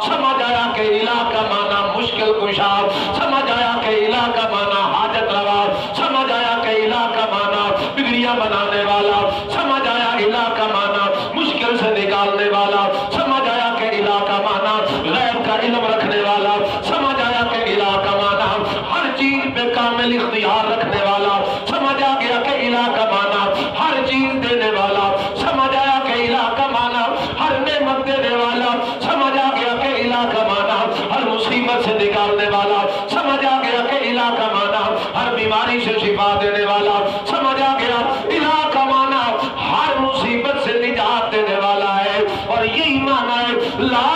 سمجھ آیا کہ الہ کا معنی مشکل کشا، سمجھ آیا کہ الہ کا معنی حاجت روا، سمجھ آیا کہ الہ کا معنی بگڑیاں بنانے والا، سمجھ آیا الہ کا معنی مشکل سے نکالنے والا، سمجھ آیا کہ الہ کا معنی غیب کا علم رکھنے والا، سمجھ آیا کہ الہ کا معنی ہر چیز پہ کامل اختیار رکھنے والا، سمجھ آ گیا کہ الہ کا معنی ہر چیز دینے والا، سمجھ آیا کہ الہ کا معنی ہر نعمت دینے والا، سمجھ آ گیا کہ الہ کا معنی ہر مصیبت سے نکالنے والا، سمجھ آ گیا کہ الہ کا معنی ہر بیماری سے شفا دینے والا، سمجھ آ گیا الہ کا معنی ہر مصیبت سے نجات دینے والا ہے، اور یہی معنی ہے لا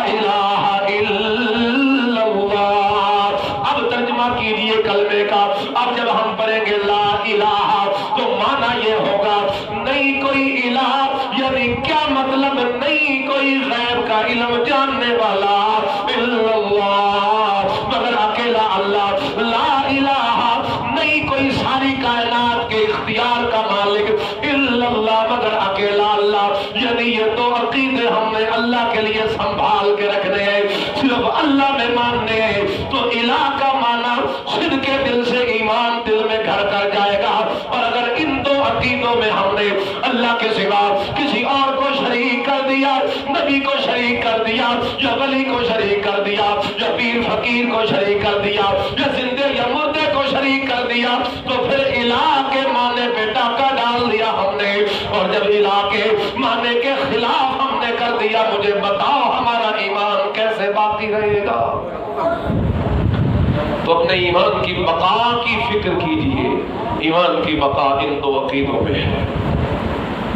الہ الا اللہ۔ اب ترجمہ کیجئے کلمے کا، اب جب ہم پڑھیں گے لا الہ تو معنی یہ ہوگا نہیں کوئی الہ، یعنی کیا مطلب نہیں کوئی غیب کا علم جاننے والا الا اللہ، مگر اکیلا اللہ، لا الہ نہیں کوئی ساری کائنات کے اختیار کا مالک الا اللہ، مگر اکیلا اللہ، یعنی یہ دو عقیدے ہم نے اللہ کے لیے سنبھال کے رکھنے ہیں، صرف اللہ میں ماننے ہیں، تو الہ کا معنی صدق کے دل سے ایمان دل میں گھر کر جائے گا، اور اگر ان دو عقیدوں میں ہم نے اللہ کے سوا کسی اور کو شریک کر دیا، نبی کو شریک کر دیا، یا ولی کو شریک کر دیا، یا پیر فقیر کو شریک کر دیا، یا زندے یا مردے کو شریک کر دیا، تو پھر الہ کے معنی پہ ڈاکہ ڈال دیا ہم نے، اور جب الہ کے معنی کے خلاف ہم نے کر دیا، مجھے بتاؤ ہمارا ایمان کیسے باقی رہے گا؟ تو اپنے ایمان کی بقا کی فکر کیجئے، ایمان کی بقا ان دو عقیدوں میں ہے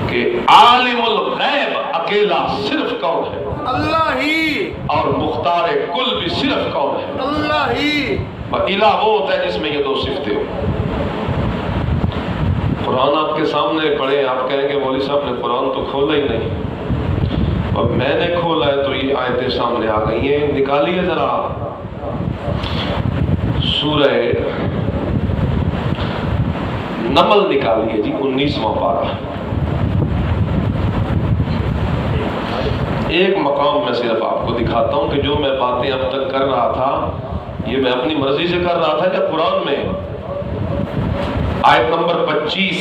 کہ عالم الغیب اکیلا صرف کون ہے؟ اللہ ہی۔ اور مختار کل بھی صرف کون ہے؟ اللہ ہی۔ الہ وہ ہوتا ہے جس میں یہ دو صفتیں ہو۔ قرآن آپ کے سامنے پڑھے، آپ کہیں گے مولوی صاحب نے قرآن تو کھولا ہی نہیں، اور میں نے کھولا ہے تو یہ آیتیں سامنے آ گئی ہیں، نکالیے ذرا سورہ نمل نکالیے جی، 19واں پارہ۔ ایک مقام میں صرف آپ کو دکھاتا ہوں کہ جو میں باتیں اب تک کر رہا تھا یہ میں اپنی مرضی سے کر رہا تھا یا قرآن میں؟ آیت نمبر 25،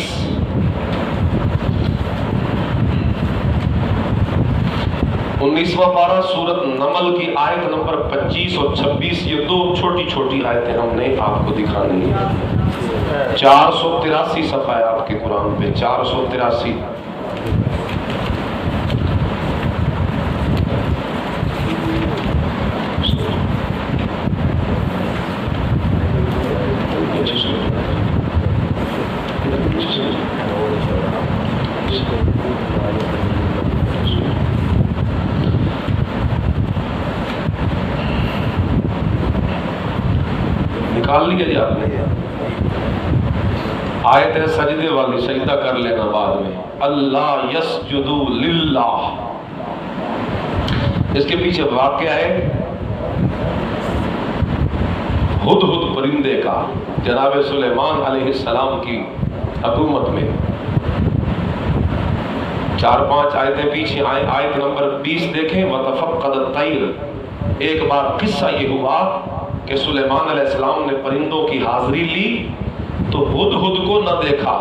19واں پارہ سورت نمل کی آیت نمبر 25 اور 26، یہ دو چھوٹی چھوٹی آیتیں ہم نے آپ کو دکھانی ہیں۔ 483 صفحہ ہے آپ کے قرآن پہ، 483۔ نکال لیا جی آپ نے؟ آیت ہے سجدے والی، سجدہ کر لینا بعد میں۔ اللہ یسجدو للہ، اس کے پیچھے واقعہ ہے ہدہد پرندے کا، جناب سلیمان علیہ السلام کی حکومت میں۔ 4-5 آیتیں پیچھے آئیں، آیت نمبر 20 دیکھیں۔ وَتَفَقَّدَ الطَّيْرَ، ایک بار قصہ یہ ہوا کہ سلیمان علیہ السلام نے پرندوں کی حاضری لی تو ہدہد کو نہ دیکھا،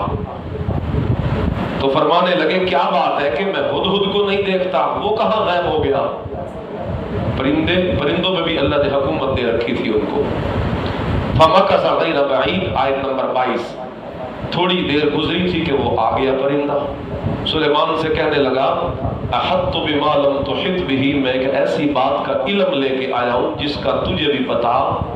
تو فرمانے لگے کیا بات ہے کہ میں ہدہد کو نہیں دیکھتا، وہ کہاں غائب ہو گیا؟ پرندوں میں بھی اللہ نے حکومت دے رکھی تھی ان کو۔ فَمَكَثَ غَيْرَ بَعِيدٍ، آیت نمبر 22، تھوڑی دیر گزری تھی کہ وہ آ گیا پرندہ، سلیمان سے کہنے لگا احط بما لم تحط به، میں ایک ایسی بات کا علم لے کے آیا ہوں جس کا تجھے بھی پتا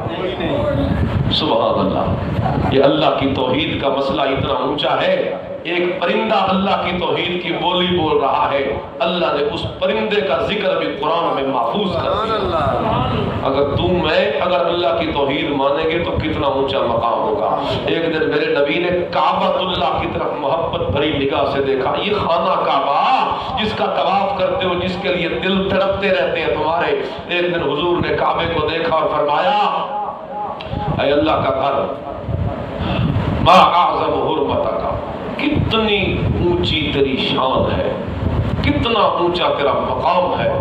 نہیں۔ سبحان اللہ، یہ اللہ کی توحید کا مسئلہ اتنا اونچا ہے، ایک پرندہ اللہ کی توحید کی بولی بول رہا ہے، اللہ نے اس پرندے کا ذکر بھی قرآن میں محفوظ کر دیا۔ اگر تم میں اگر اللہ کی توحید مانیں گے تو کتنا اونچا مقام ہوگا۔ ایک دن میرے نبی نے کعبۃ اللہ کی طرف محبت بھری نگاہ سے دیکھا، یہ خانہ کعبہ جس کا طواف کرتے ہو، جس کے لیے دل تڑپتے رہتے ہیں تمہارے، ایک دن حضور نے کعبے کو دیکھا اور فرمایا اے اللہ کا گھر، ما اعظم حرمتک، کتنی اونچی تیری شان ہے، کتنا اونچا تیرا مقام ہے۔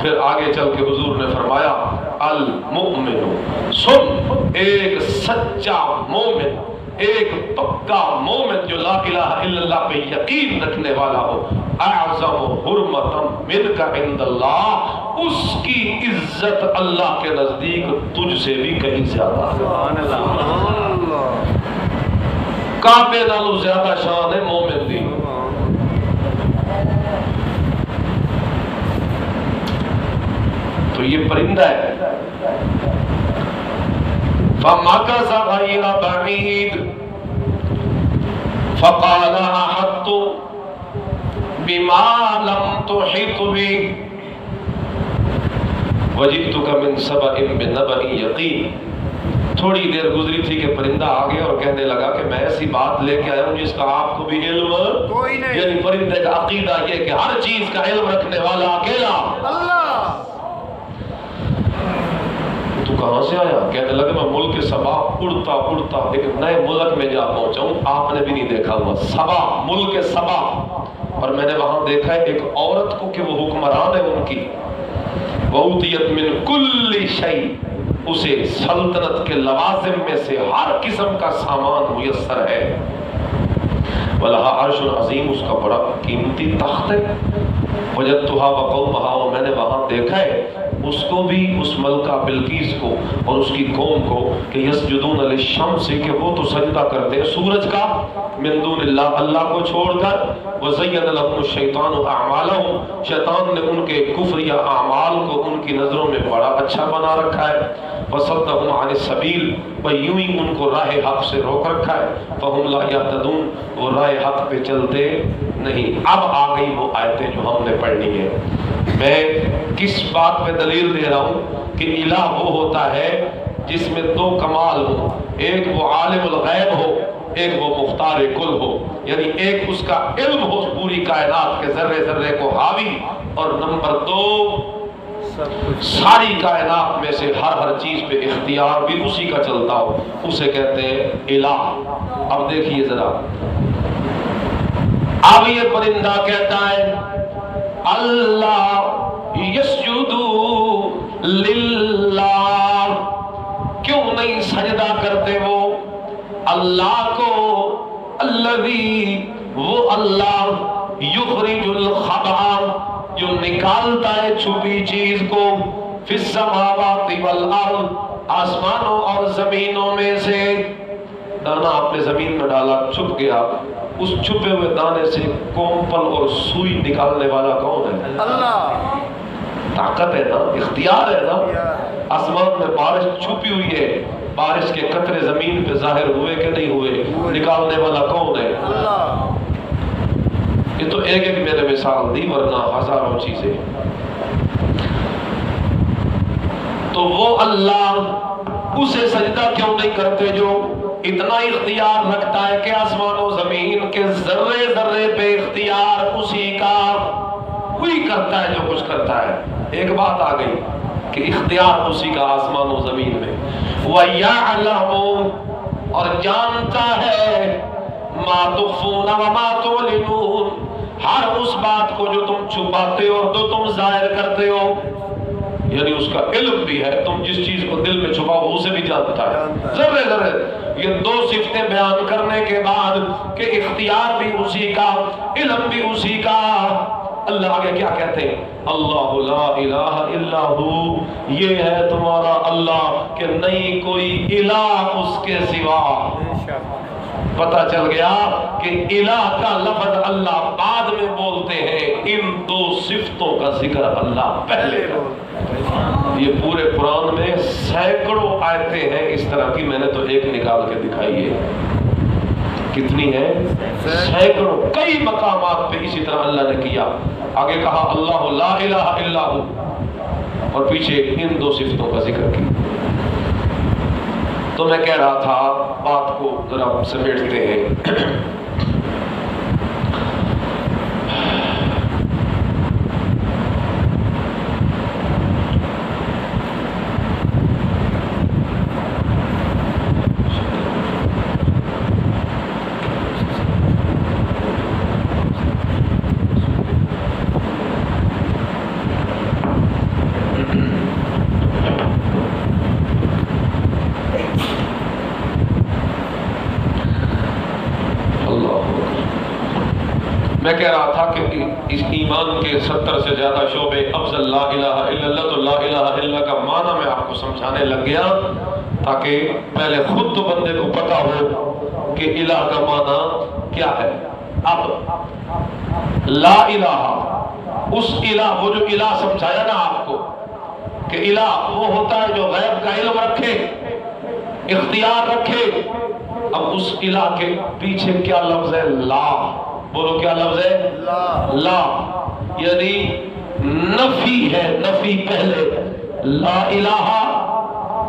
پھر آگے چل کے حضور نے فرمایا المؤمن، سن، ایک سچا مومن، ایک پکا مومن جو لا الہ الا اللہ پہ یقین رکھنے والا ہو، اعظم حرمتا منک عند اللہ، اس کی عزت اللہ کے نزدیک تجھ سے بھی کہیں زیادہ ہے۔ سبحان اللہ۔ کعبے نالوں زیادہ شان ہے مومن دی۔ تو یہ پرندہ ہے۔ فَمَكَثَ غَيْرَ بَعِيدٍ فَقَالَ أَحَطتُ بِمَا لَمْ تُحِطْ بِهِ وَجِئْتُكَ مِنْ سَبَإٍ بِنَبَإٍ يَقِينٍ۔ تھوڑی دیر گزری تھی کہ پرندہ آگے اور کہنے لگا کہ میں ایسی بات لے کے آیا ہوں جس کا آپ کو بھی علم کوئی نہیں۔ یعنی پرندے کا عقیدہ یہ کہ ہر چیز کا علم رکھنے والا اکیلا اللہ۔ تو کہاں سے آیا؟ کہنے لگا میں ملک سبا اڑتا اڑتا ایک نئے ملک میں جا پہنچا ہوں، آپ نے بھی نہیں دیکھا ہوا، سبا، ملک سبا، اور میں نے وہاں دیکھا ہے ایک عورت کو کہ وہ حکمران ہے ان کی، وَأُوتِيَتْ مِنْ كُلِّ شَيْءٍ، اسے سلطنت کے لوازم میں سے ہر قسم کا سامان میسر ہے، وَلَهَا عَرْشٌ عَظِيمٌ، اس کا بڑا قیمتی تخت ہے، وَجَدْتُهَا وَقَوْمَهَا، اور میں نے وہاں دیکھا ہے اس کو بھی، اس ملکہ بلقیس کو اور اس کی قوم کو، کہ یسجدون للشمس، کہ وہ تو سجدہ کرتے ہیں سورج کا، من دون اللہ، اللہ کو چھوڑ کر، وزین لهم الشیطان اعمالهم، شیطان نے ان کے کفر یا اعمال کو ان کی نظروں میں بڑا اچھا بنا رکھا ہے، وصدهم عن السبیل، یوں ہی ان کو راہ حق سے روک رکھا ہے، فهم لا یهتدون، وہ راہ حق پہ چلتے نہیں۔ اب آ گئی وہ آیتیں جو ہم نے پڑھنی ہے۔ میں کس بات پہ دلیل دے رہا ہوں کہ الہ وہ ہوتا ہے جس میں دو کمال ہو، ایک وہ عالم الغیب ہو، ایک وہ مختار کل ہو، یعنی ایک اس کا علم ہو پوری کائنات کے ذرے ذرے کو حاوی، اور نمبر دو ساری کائنات میں سے ہر چیز پہ اختیار بھی اسی کا چلتا ہو، اسے کہتے ہیں الہ۔ اب دیکھیے ذرا، اب یہ پرندہ کہتا ہے اللہ یسجدو للہ، کیوں نہیں سجدہ کرتے وہ اللہ کو، الذی، وہ اللہ، یخرج الخبأ، جو نکالتا ہے چھپی چیز کو، فی السماوات والارض، آسمانوں اور زمینوں میں سے۔ دانا آپ نے زمین میں ڈالا، چھپ گیا، اس چھپے ہوئے دانے سے کومپل اور سوئی نکالنے والا کون ہے؟ اللہ۔ طاقت ہے نا، اختیار ہے نا۔ آسمان میں بارش چھپی ہوئی ہے، بارش کے قطرے زمین پہ ظاہر ہوئے کہ نہیں ہوئے، نکالنے والا کون ہے؟ اللہ۔ یہ تو ایک ایک میں نے مثال دی، ورنہ ہزاروں چیزیں۔ تو وہ اللہ، اسے سجدہ کیوں نہیں کرتے جو اتنا اختیار رکھتا ہے کہ آسمان و زمین کے ذرے ذرے پہ اختیار اسی کا، وہی کرتا ہے جو کچھ کرتا ہے۔ ایک بات آ گئی کہ اختیار اسی کا آسمان و زمین میں، وَيَعْلَمُ، اور جانتا ہے، مَا تُخْفُونَ وَمَا تُعْلِنُونَ، ہر اس بات کو جو تم چھپاتے ہو اور جو تم ظاہر کرتے ہو، یعنی اس کا علم بھی ہے، تم جس چیز کو دل میں چھپاؤ اسے بھی جانتا ہے ذرے ذرے۔ یہ دو صفتیں بیان کرنے کے بعد کہ اختیار بھی اسی کا، علم بھی اسی کا، اللہ آگے کیا کہتے ہیں؟ اللہ لا الہ الا ہو، یہ ہے تمہارا اللہ کہ نہیں کوئی الہ اس کے سوا۔ پتہ چل گیا کہ الہ کا لفظ اللہ بعد میں بولتے ہیں، ان دو صفتوں کا ذکر اللہ پہلے بولتے۔ یہ پورے قرآن میں سینکڑوں آیتیں ہیں اس طرح کی، میں نے تو ایک نکال کے دکھائی ہے۔ کتنی ہے؟ سینکڑوں، کئی مقامات پہ اسی طرح اللہ نے کیا۔ آگے کہا اللہ لا الہ الا ہو، اور پیچھے ان دو صفتوں کا ذکر کیا۔ تو میں کہہ رہا تھا، بات کو ذرا سمیٹتے ہیں۔ کہہ رہا تھا کہ اس ایمان کے 70 سے زیادہ شعبے، افضل لا الہ الا اللہ، تو لا الہ الا اللہ کا معنی میں آپ کو سمجھانے لگ گیا تاکہ پہلے خود تو بندے کو پتا ہو کہ الہ کا معنی کیا ہے۔ اب لا الہ، اس الہ، وہ جو الہ سمجھایا نا آپ کو کہ الہ وہ ہوتا ہے جو غیب کا علم رکھے، اختیار رکھے، اب اس الہ کے پیچھے کیا لفظ ہے؟ لا۔ بولو کیا لفظ ہے؟ لا، یعنی نفی ہے، نفی پہلے، لا الہ،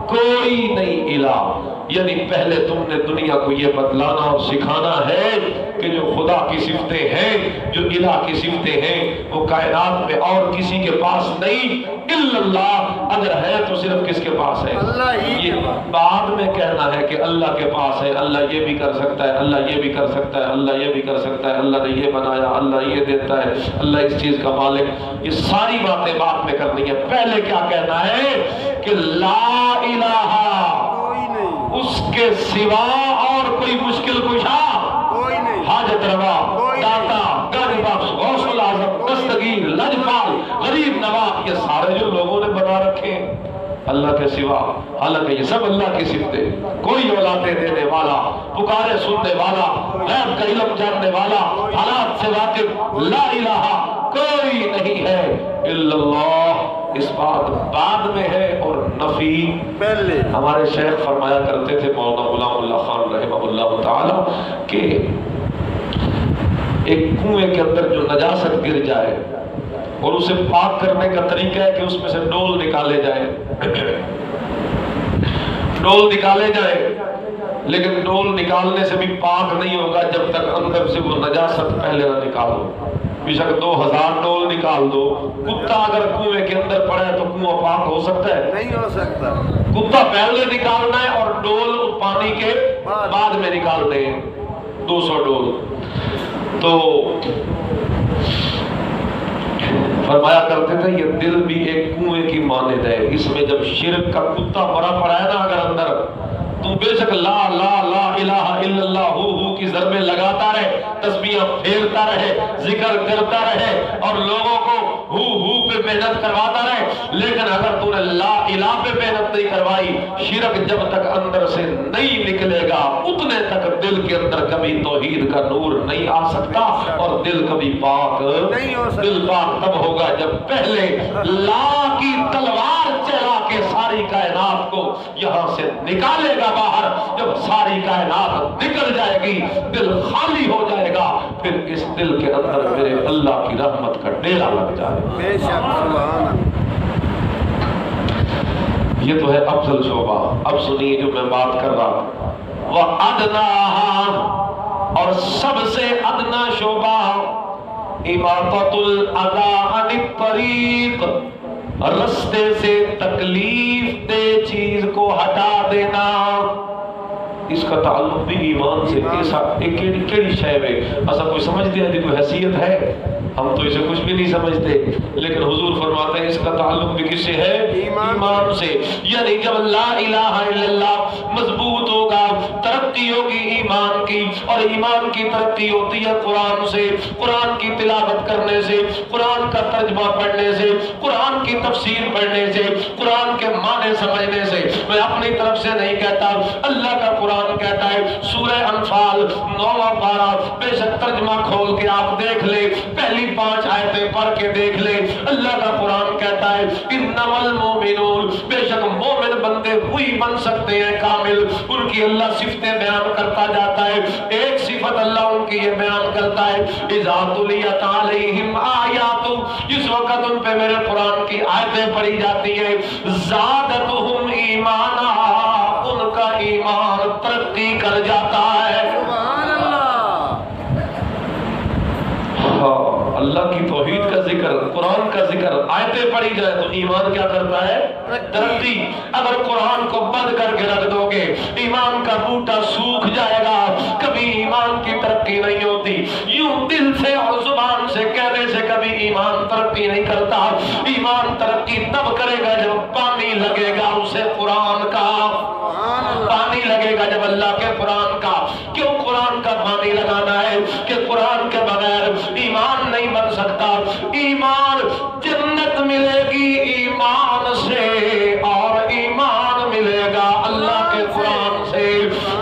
کوئی نہیں الہ، یعنی پہلے تم نے دنیا کو یہ بتلانا اور سکھانا ہے کہ جو خدا کی صفتیں ہیں، جو الہ کی صفتیں ہیں، وہ کائنات میں اور کسی کے پاس نہیں الا اللہ، اگر ہے تو صرف کس کے پاس ہے؟ اللہ ہی۔ یہ بعد میں کہنا ہے کہ اللہ کے پاس ہے، اللہ یہ بھی کر سکتا ہے، اللہ یہ بھی کر سکتا ہے، اللہ یہ بھی کر سکتا ہے، اللہ نے یہ بنایا، اللہ یہ دیتا ہے، اللہ اس چیز کا مالک، یہ ساری باتیں بعد میں کرنی ہے۔ پہلے کیا کہنا ہے کہ لا الہ، کوئی نہیں، اس کے سوا اور کوئی مشکل کشا، کوئی نہیں، حاجت روا، داتا، غنی بخش، غوث العظم، دستگیر، لجپال، غریب نواز، یہ سارے جو لوگوں نے بنا رکھے ہیں اللہ کے سوا، حالانکہ یہ سب اللہ کی صفتیں، کوئی اولادیں دینے والا، پکارے سننے والا، غیب کا علم جاننے والا، حالات سے واقف، لا الہ کوئی نہیں ہے الا اللہ، اس بات بعد میں ہے اور نفی پہلے۔ ہمارے شیخ فرمایا کرتے تھے مولانا غلام اللہ خان رحمہ اللہ تعالی کہ ایک کنویں کے اندر جو نجاست گر جائے اور اسے پاک کرنے کا طریقہ ہے کہ اس میں سے ڈول نکالے جائیں، ڈول نکالے جائیں، لیکن ڈول نکالنے سے بھی پاک نہیں ہوگا جب تک اندر سے وہ نجاست پہلے نہ نکالو۔ بے شک 2000 ڈول نکال دو، کتا اگر کنویں کے اندر پڑے تو کنواں پاک ہو سکتا ہے؟ نہیں ہو سکتا۔ کتا پہلے نکالنا ہے اور ڈول پانی کے بعد میں نکالنے ہیں، 200 ڈول۔ تو فرمایا کرتے تھے یہ دل بھی ایک کنویں کی مانند ہے، اس میں جب شرک کا کتا مرا پڑا ہے نا اگر اندر، تو بے شک لا لا لا الہ الا اللہ ہو کی ضربیں لگاتا رہے، تسبیح پھیرتا رہے، ذکر کرتا رہے اور لوگوں کو ہو پہ محنت کرواتا رہے، لیکن اگر تو نے لا الہ پہ محنت نہیں کروائی، شرک جب تک اندر سے نہیں نکلے گا اتنے تک دل کے اندر کبھی توحید کا نور نہیں آ سکتا اور دل کبھی پاک نہیں ہو سکتا۔ دل پاک تب ہوگا جب پہلے لا کی تلوار چلا کے ساری کائنات کو یہاں سے نکالے گا باہر، جب ساری کائنات نکل جائے گی دل خالی ہو جائے گا، پھر اس دل کے اندر میرے اللہ کی رحمت کا ڈیرا لگ جائے گا۔ بے شک، سبحان اللہ۔ یہ تو ہے افضل شعبہ۔ اب سنیے جو میں بات کر رہا ہوں، وَأَدْنَاهَا، اور سب سے ادنا شعبہ اماطۃ الاذى عن الطریق، رستے سے تکلیف دہ چیز کو ہٹا دینا۔ اس کا تعلق بھی ایمان سے، ایسا کیڑی شے ہے ایسا کوئی سمجھتے ہیں کوئی حیثیت ہے؟ ہم تو اسے کچھ بھی نہیں سمجھتے، لیکن حضور فرماتے ہیں اس کا تعلق بھی کس سے ہے؟ ایمان سے۔ یعنی جب لا الہ الا اللہ مضبوط ہوگا، ترقی ہوگی ایمان کی، اور ایمان کی ترقی ہوتی ہے قرآن سے، قرآن کی تلاوت کرنے سے، قرآن کا ترجمہ پڑھنے سے، قرآن کی تفسیر پڑھنے سے، قرآن کے معنی سمجھنے سے۔ میں اپنی طرف سے نہیں کہتا، اللہ کا قرآن کہتا ہے سورہ انفال 9واں پارہ، بے شک ترجمہ کھول کے آپ دیکھ لیں، پہلی 5 آیتیں پڑھ کے دیکھ لیں، اللہ کا قرآن کہتا ہے انما المؤمنون، بے شک مومن بندے وہی بن سکتے ہیں کامل، ان کی اللہ صفتیں بیان کرتا جاتا ہے۔ ایک صفت اللہ ان کی یہ بیان کرتا ہے اذا تلیت علیہم آیات، جس وقت ان پہ میرے قرآن کی آیتیں پڑھی جاتی ہیں، زادتہم ایمانا، ان کا ایمان ترقی کر جاتا ہے۔ سبحان اللہ۔ اللہ کی توحید کا ذکر، قرآن کا ذکر، آیتیں پڑھی جائے تو ایمان کیا کرتا ہے؟ ترقی۔ اگر قرآن کو بند کر کے رکھ دو گے ایمان کا بوٹا سوکھ جائے گا، کبھی ایمان کی ترقی نہیں ہوتی۔ یوں دل سے اور زبان سے کہنے سے کبھی ایمان ترقی نہیں کرتا۔ ایمان ترقی تب کرے گا جب پانی لگے گا اسے قرآن کا، پانی لگے گا جب اللہ کے قرآن کا۔ کیوں قرآن کا پانی لگانا ہے؟ کہ قرآن کے بغیر ایمان جنت ملے گی ایمان سے، اور ایمان ملے گا اللہ کے قرآن سے۔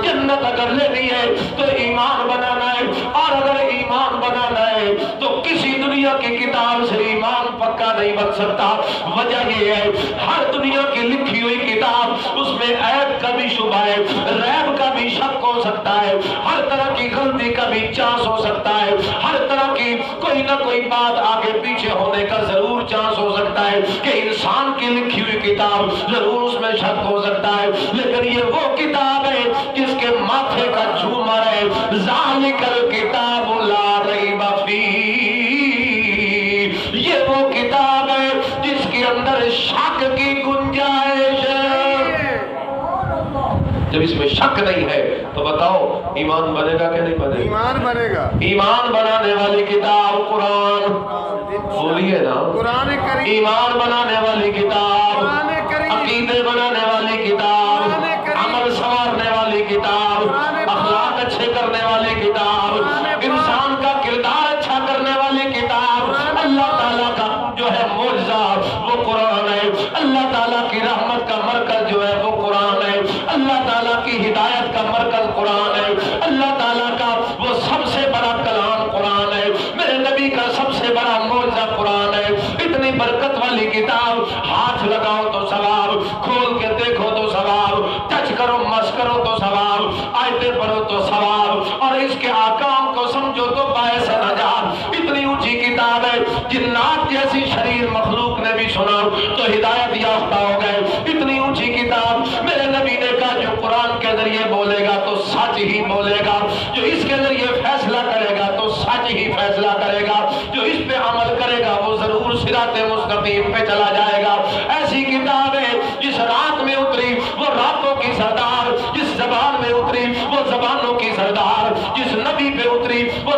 جنت اگر لینی ہے تو ایمان بنانا ہے، اور اگر ایمان بنانا ہے تو کسی دنیا کی کتاب سے ایمان پکا نہیں بن سکتا۔ وجہ یہ ہے ہر دنیا کی لکھی ہوئی کتاب، اس میں عیب کا بھی شبہ ہے، ریب کا بھی شک ہو سکتا ہے، ہر طرح کی غلطی کا بھی چانس ہو سکتا ہے، ہر طرح کی کوئی نہ کوئی بات آگے پیچھے ہونے کا ضرور چانس ہو سکتا ہے کہ انسان کی لکھی ہوئی کتاب ضرور اس میں شک ہو سکتا ہے۔ لیکن یہ وہ کتاب ہے جس کے ماتھے کا جھومر ہے ذالک الکتاب لا ریب فیہ، یہ وہ کتاب ہے جس کے اندر شک کی گنجائش ہے۔ جب اس میں شک نہیں ہے تو بتاؤ ایمان بنے گا کہ نہیں بنے گا؟ ایمان بنے گا۔ ایمان بنانے والی کتاب قرآن، بولیے نا، قرآن کریم، ایمان بنانے والی کتاب، قرآن کریم، عقیدے بنانے والی کتاب، قرآن کریم، عمل سنوارنے والی کتاب، قرآن پاک، اخلاق اچھے کرنے والی کتاب، قرآن پاک، انسان کا کردار اچھا کرنے والی کتاب، قرآن اللہ پاک، تعالیٰ کا جو ہے معجزہ وہ قرآن ہے، اللہ تعالیٰ کی رحمت کا مرکز جو ہے وہ قرآن ہے، اللہ تعالیٰ کی ہدایت کا مرکز قرآن ہے، اللہ تعالیٰ کا وہ سب سے بڑا کلام قرآن ہے، میرے نبی کا سب سے بڑا معجزہ قرآن ہے۔ اتنی برکت والی کتاب، ہاتھ لگاؤ تو ثواب، کھول کے دیکھو تو ثواب، ٹچ کرو مس کرو تو ثواب، آیتیں پڑھو تو ثواب، اور اس کے احکام کو سمجھو تو باعث نجات۔ اتنی اونچی کتاب ہے جنات جیسی شریر مخلوق نے بھی سنا تو ہدایت یافتہ ہو گئے۔ اتنی اونچی کتاب، میرے نبی نے کہا جو قرآن کے ذریعے بولے گا تو سچ ہی بولے گا، جو اس کے ذریعے فیصلہ کرے گا تو سچ ہی فیصلہ کرے گا، جو اس پہ عمل کرے گا وہ ضرور صراط مستقیم پہ چلا جائے گا۔ ایسی کتاب ہے جس رات میں اتری وہ راتوں کی سردار، جس زبان میں اتری وہ زبانوں کی سردار، جس نبی پہ اتری وہ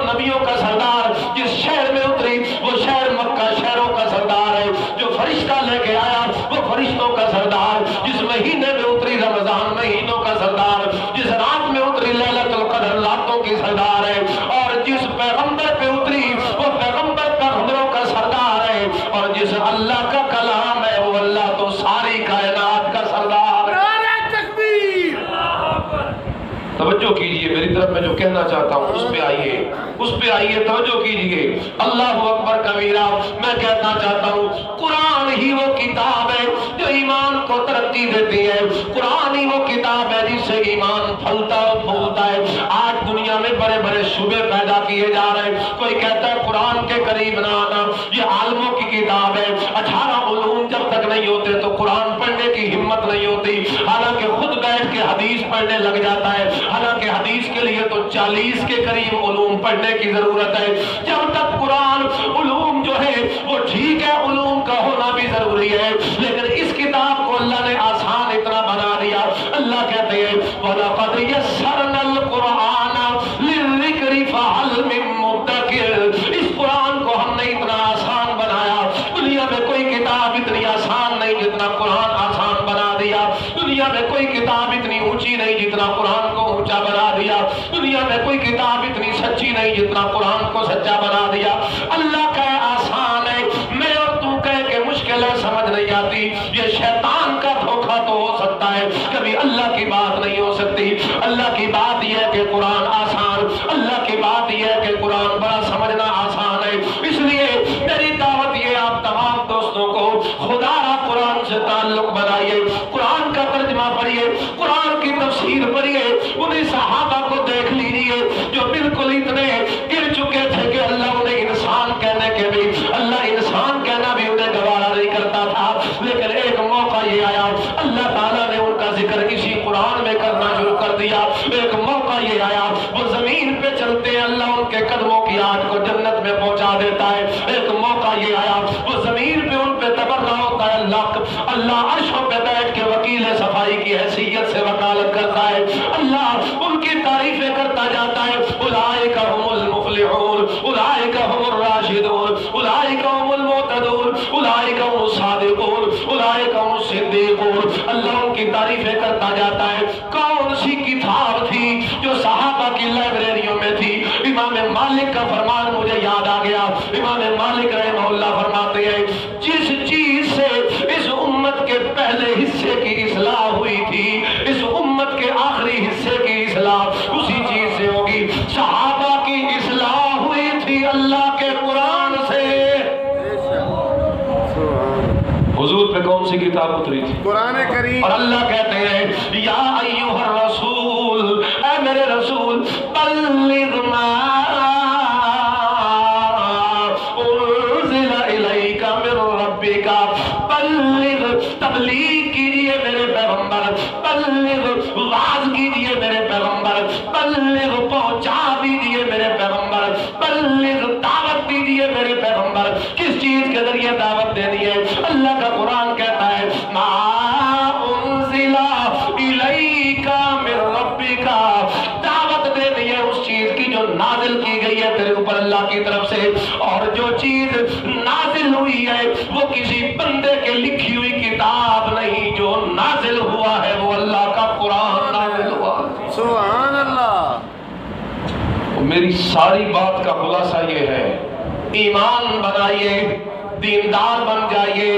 نبیوں کا سردار، جس شہر میں اتری وہ شہر مکہ شہروں کا سردار ہے، جو فرشتہ لے کے آیا وہ فرشتوں کا سردار، جس مہینے میں اتری رمضان مہینوں کا سردار، جس رات میں اتری لیلۃ القدر راتوں کی سردار ہے، اور جس پیغمبر پہ اتری وہ پیغمبر پیغمبروں کا سردار ہے، اور جس اللہ کا کلام ہے وہ اللہ تو ساری کائنات کا سردار ہے۔ نعرہ تکبیر، توجہ کیجئے میری طرف، میں جو کہنا چاہتا ہوں اس پہ آئیے توجہ کیجئے۔ اللہ اکبر کبیرہ، میں کہنا چاہتا ہوں قرآن ہی وہ کتاب ہے جو ایمان کو ترقی دیتی ہے، قرآن ہی وہ کتاب ہے جس سے ایمان پھلتا اور پھولتا ہے۔ آج دنیا میں بڑے بڑے شبے پیدا کیے جا رہے ہیں، کوئی کہتا ہے قرآن کے قریب نہ آنا، یہ عالموں کی کتاب ہے، 18 علوم جب تک نہیں ہوتے تو قرآن پڑھنے کی ہمت نہیں ہوتی، حالانکہ خود بیٹھ کے حدیث پڑھنے لگ جاتا ہے، حالانکہ حدیث کے لیے تو 40 کے قریب علوم پڑھنے کی ضرورت ہے۔ جب تک قرآن علوم جو ہے وہ ٹھیک ہے، علوم کا ہونا بھی ضروری ہے، لیکن اس کتاب کو اللہ نے آسان اتنا بنا دیا۔ اللہ کہتے ہیں وَلَقَدْ يَسَّرْنَا الْقُرْآنَ لِلذِّكْرِ فَهَلْ مِن مُّدَّكِرٍ، اس قرآن کو ہم نے اتنا آسان بنایا، دنیا میں کوئی کتاب اتنی آسان نہیں جتنا قرآن آسان بنا دیا، دنیا میں کوئی کتاب اتنی اونچی نہیں جتنا قرآن کو اونچا بنا دیا، دنیا میں کوئی کتاب اتنی سچی نہیں جتنا قرآن کو سچا بنا دیا۔ اللہ کہے آسان ہے، میں اور تو کہے کہ مشکل ہے، سمجھ نہیں آتی، یہ شیطان کا دھوکہ تو ہو سکتا ہے، کبھی اللہ کی بات نہیں ہو سکتی۔ اللہ کی بات یہ ہے کہ قرآن آسان، اللہ کی بات یہ ہے کہ قرآن بڑا سمجھنا آسان ہے۔ اس لیے میری دعوت یہ آپ تمام دوستوں کو خدا را قرآن سے تعلق بنائیے، قرآن کا ترجمہ پڑھیے، قرآن کی تفسیر پڑھیے، انہیں صحابہ کو دیکھ لیجیے جو بالکل اتنے گر چکے تھے کہ اللہ انہیں انسان کہنے کے بھی، اللہ انسان کہنا بھی انہیں گوارا نہیں کرتا تھا، لیکن ایک موقع یہ آیا اللہ تعالیٰ نے ان کا ذکر اسی قرآن میں کرنا شروع کر دیا۔ ایک موقع یہ آیا وہ زمین پہ چلتے ہیں، اللہ ان کے قدموں کی آج کو جنت میں پہنچا دیتا ہے۔ ایک موقع یہ آیا وہ زمین پہ ان پہ تبرہ ہوتا ہے، اللہ عرشوں پہ بیٹھ کے وکیل صفائی کی حیثیت سے وکالت کرتا ہے، اللہ ان کی تعریفیں کرتا جاتا ہے۔ اولئک هم المفلحون، اولئک هم الراشدون، اولئک هم المهتدون، اولئک هم الصادقون، اولئک هم الصدیقون، اللہ ان کی تعریفیں کرتا جاتا ہے۔ کون سی کتاب تھی جو صحابہ کی لائبریریوں میں تھی؟ امام مالک کا فرمان مجھے یاد آ گیا، امام مالک رحمہ اللہ فرمان کون سی کتاب اتری تھی؟ قرآن کریم. اور اللہ کہتے ہیں یا ایھا الرسول، اے میرے رسول، بلغ ما انزل الیک من ربک، بلغ، تبلیغ کیجئے میرے پیغمبر، بلغ، واعظ کیجئے میرے پیغمبر، بلغ، پہنچا دیجئے میرے پیغمبر، بلغ، دعوت دیجئے میرے پیغمبر. کس چیز کے ذریعے دعوت دینی ہے؟ اللہ کا قرآن کہتا ہے ما انزل الیک من ربک، دعوت دینی ہے اس چیز کی جو نازل کی گئی ہے تیرے اوپر اللہ کی طرف سے. اور جو چیز نازل ہوئی ہے وہ کسی بندے کے لکھی ہوئی کتاب نہیں، جو نازل ہوا ہے وہ اللہ کا قرآن نازل ہوا. سبحان اللہ. میری ساری بات کا خلاصہ یہ ہے، ایمان بنائیے، دیندار بن جائیے.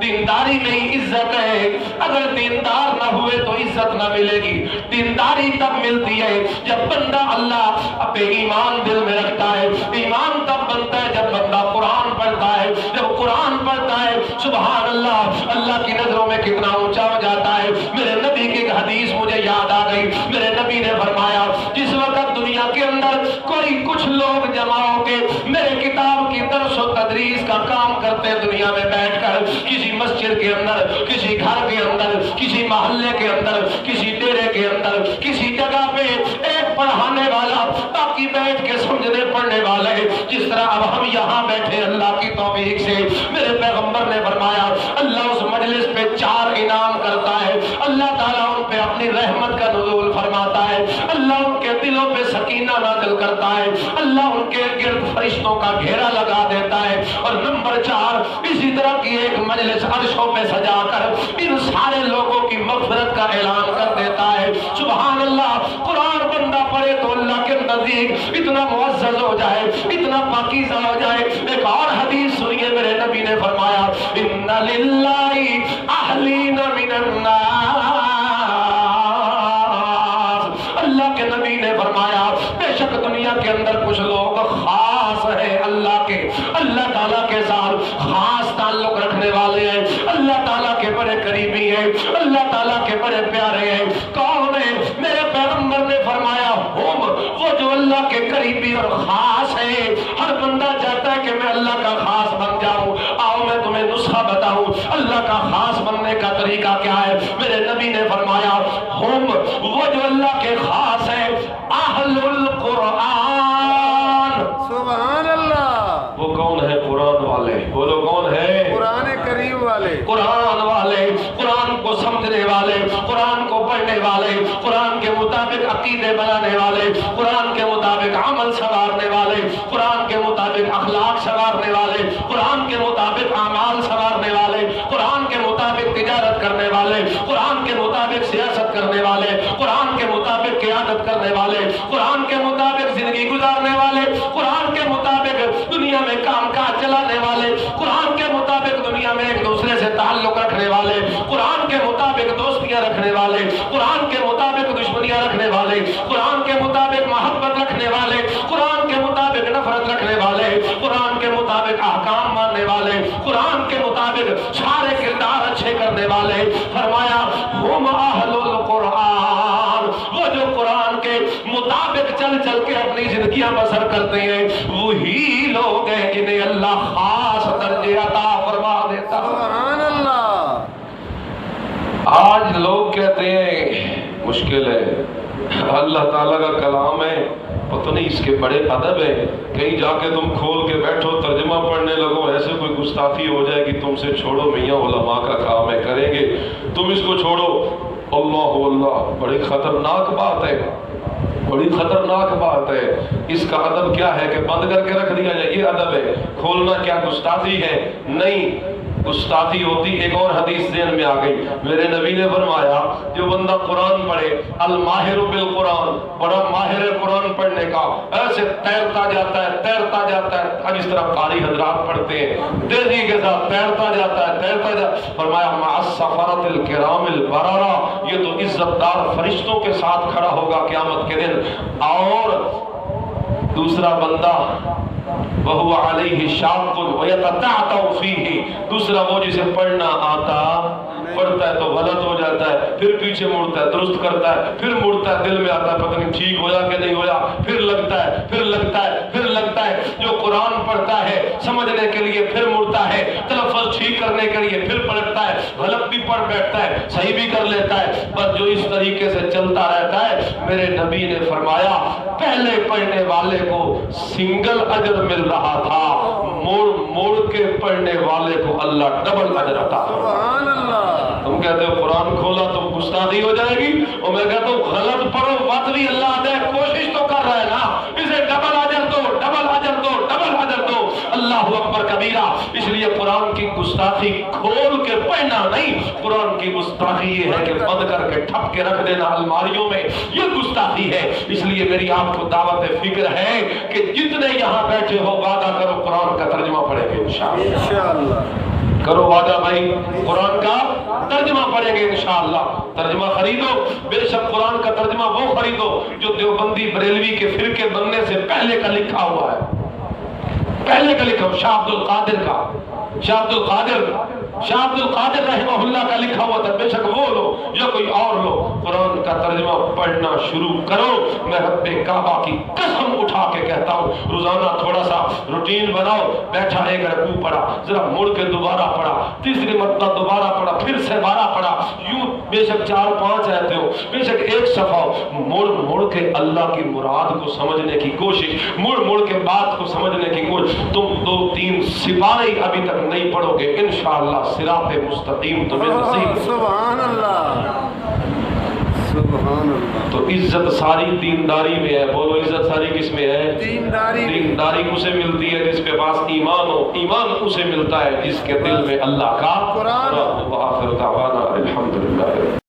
دینداری میں ہی عزت ہے. اگر دیندار نہ ہوئے تو عزت نہ ملے گی. دینداری تب ملتی ہے جب بندہ اللہ اپنے ایمان دل میں رکھتا ہے. ایمان تب بنتا ہے جب بندہ قرآن پڑھتا ہے. جب قرآن پڑھتا ہے سبحان اللہ، اللہ کی نظروں میں کتنا اونچا ہو جاتا ہے. میرے نبی کی ایک حدیث مجھے یاد آ گئی. میرے نبی نے فرمایا جس وقت دنیا کے اندر کوئی کچھ لوگ جمع ہو کے میرے کتاب کی درس و تدریس کا کام کرتے دنیا میں بیٹھ کر، کسی مسجد کے اندر، کسی گھر کے اندر، کسی محلے کے اندر، کسی ڈیرے کے اندر، کسی جگہ پہ ایک پڑھانے والا باقی بیٹھ کے سمجھنے پڑھنے والے، جس طرح اب ہم یہاں بیٹھے اللہ کی توفیق سے. میرے پیغمبر نے فرمایا اللہ اس مجلس پہ 4 انعام کرتا ہے. اللہ تعالیٰ ان پہ اپنی رحمت کا نزول فرماتا ہے. اللہ ان کے دلوں پہ سکینہ نازل کرتا ہے. اللہ ان کے گرد فرشتوں کا گھیرا لگا دیتا ہے. اور نمبر 4، اسی طرح کی ایک مجلس عرشوں پہ سجا کر ان سارے لوگوں کی مغفرت کا اعلان کر دیتا ہے. سبحان اللہ. قرآن بندہ پڑھے تو اللہ کے نزدیک اتنا معزز ہو جائے، اتنا پاکیزہ ہو جائے. ایک اور حدیث سنیے، میرے نبی نے فرمایا ان للہ اہلین من الناس. اللہ کے نبی نے فرمایا بے شک دنیا کے اندر کچھ لوگ خاص ہیں اللہ کے، اللہ تعالیٰ کے ساتھ خاص تعلق رکھنے والے ہیں، اللہ تعالیٰ کے بڑے قریبی ہیں، اللہ تعالیٰ کے بڑے پیارے ہیں. کون ہے؟ میرے پیغمبر نے فرمایا ہم، وہ جو اللہ کے قریبی اور خاص ہیں. ہر بندہ چاہتا ہے کہ میں اللہ کا خاص بن جاؤں. آؤ میں تمہیں نسخہ بتاؤں اللہ کا خاص بننے کا طریقہ کیا ہے. میرے نبی نے فرمایا ہم، وہ جو اللہ کے خاص ہیں، اہل القرآن. سبحان اللہ. وہ کون ہے؟ قرآن والے. بولو کون ہے؟ قرآن کریم والے. قرآن والے، قرآن کو سمجھنے والے، قرآن کو پڑھنے والے، قرآن کے مطابق عقیدے بنانے والے، قرآن کے مطابق عمل سنوارنے والے، قرآن کے مطابق اخلاق سنوارنے والے، قرآن کے مطابق اعمال سنوارنے والے، قرآن کے مطابق تجارت کرنے والے، قرآن کے مطابق سیاست کرنے والے، قرآن کے مطابق قیادت کرنے والے، قرآن کے مطابق زندگی گزارنے والے، قرآن کے مطابق دنیا میں کام کاج چلانے والے، قرآن کے مطابق دنیا میں ایک دوسرے سے تعلق رکھنے والے، قرآن کے مطابق دوستیاں رکھنے والے، قرآن کے مطابق دشمنیاں رکھنے والے، قرآن کے مطابق محبت رکھنے والے، قرآن کے مطابق نفرت رکھنے والے، قرآن کے مطابق احکام ماننے والے، قرآن کے مطابق سارے کردار اچھے کرنے والے. فرمایا ہم اہل القرآن، وہ جو قرآن کے مطابق چل چل کے اپنی زندگیاں بسر کرتے ہیں وہی لوگ ہیں جنہیں اللہ خاص درجے عطا فرما دیتا. سبحان اللہ. آج لوگ کہتے ہیں مشکل ہے، اللہ تعالیٰ کا کلام ہے، پتہ نہیں اس کے بڑے ادب ہے، کہیں جا کے تم کھول کے بیٹھو ترجمہ پڑھنے لگو، ایسے کوئی گستاخی ہو جائے گی تم سے. چھوڑو میاں، علماء کا کام ہے، کریں گے، تم اس کو چھوڑو. اللہ اللہ، بڑی خطرناک بات ہے، بڑی خطرناک بات ہے. اس کا ادب کیا ہے کہ بند کر کے رکھ دیا جائے، یہ ادب ہے. کھولنا کیا گستاخی ہے؟ نہیں، گستاخی ہوتی. ایک اور حدیث ذہن میں آ گئی. میرے نبی نے فرمایا جو بندہ قرآن پڑھے، الماہر بالقرآن، بڑا ماہر ہے قرآن پڑھنے کا، ایسے تیرتا جاتا ہے تیرتا جاتا ہے. جس طرح قاری حضرات پڑھتے ہیں تیزی کے ساتھ تیرتا جاتا ہے تیرتا جاتا ہے. فرمایا مع السفرۃ الکرام البررہ، یہ تو عزت دار فرشتوں کے ساتھ کھڑا ہوگا قیامت کے دن. اور دوسرا بندہ وَهُوَ عَلَيْهِ شَاقٌ وَيَتَتَعْتَعُ فِيهِ، دوسرا وہ جسے پڑھنا آتا پڑھتا ہے تو غلط ہو جاتا ہے، پھر پیچھے مڑتا ہے درست کرتا ہے، پھر مڑتا ہے دل میں آتا ہے پتہ نہیں ٹھیک ہویا کہ نہیں ہویا، پھر لگتا ہے پھر لگتا ہے پھر لگتا ہے۔ جو قرآن پڑھتا ہے سمجھنے کے لیے پھر مڑتا ہے، تلفظ ٹھیک کرنے کے لیے پھر پڑھتا ہے، غلط بھی پڑھ بیٹھتا ہے صحیح بھی کر لیتا ہے، بس جو اس طریقے سے چلتا رہتا ہے، میرے نبی نے فرمایا پہلے پڑھنے والے کو سنگل اجر مل رہا تھا، موڑ موڑ کے پڑھنے والے کو اللہ ڈبل اجر عطا۔ سبحان اللہ۔ تم کہتے ہو قرآن کھولا تو گستاخی ہو جائے گی، اور میں کہتا ہوں غلط پڑھو وقت بھی اللہ دے، کوشش تو کر رہا ہے نا، اسے ڈبل اجر دو ڈبل اجر دو ڈبل اجر دو۔ اللہ اکبر کبیرہ۔ اس لیے قرآن کی گستاخی کھول کے پڑھنا نہیں، قرآن کی گستاخی یہ ہے کہ بند کر کے ٹھپ کے رکھ دینا الماریوں میں، یہ گستاخی ہے۔ اس لیے میری آپ کو دعوت فکر ہے کہ جتنے یہاں بیٹھے ہو وعدہ کرو قرآن کا ترجمہ پڑھیں گے انشاءاللہ۔ انشاءاللہ کرو وعدہ بھائی، قرآن کا ترجمہ پڑھیں گے انشاءاللہ۔ ترجمہ خریدو، بے شک قرآن کا ترجمہ وہ خریدو جو دیوبندی بریلوی کے فرقے بننے سے پہلے کا لکھا ہوا ہے، پہلے کا لکھا ہوا، شاہ عبد القادر کا، شاہ عبد القادر رحمہ اللہ کا لکھا ہوا تھا، بے شک وہ لو یا کوئی اور لو، قرآن کا ترجمہ پڑھنا شروع کرو۔ میں رب کعبہ کی قسم اٹھا کے کہتا ہوں روزانہ تھوڑا سا روٹین بناؤ، بیٹھا ایک رکوع پڑھا، ذرا مڑ کے دوبارہ پڑھا، تیسری مرتبہ دوبارہ پڑھا، پھر سے 12 پڑھا، یوں بے شک 4-5 آیتیں ہو، بے شک ایک صفحہ ہو، مڑ مڑ کے اللہ کی مراد کو سمجھنے کی کوشش، مڑ مڑ کے بات کو سمجھنے کی کوشش۔ تم 2-3 سپارے ابھی تک نہیں پڑھو گے انشاءاللہ صراط مستقیم تمہیں نصیب۔ سبحان اللہ سبحان اللہ۔ تو عزت ساری دینداری میں ہے، بولو عزت ساری کس میں ہے؟ دینداری۔ دینداری اسے ملتی ہے جس کے پاس ایمان ہو، ایمان اسے ملتا ہے جس کے دل میں اللہ کا قرآن ہو۔ وآخر دعوانا الحمدللہ۔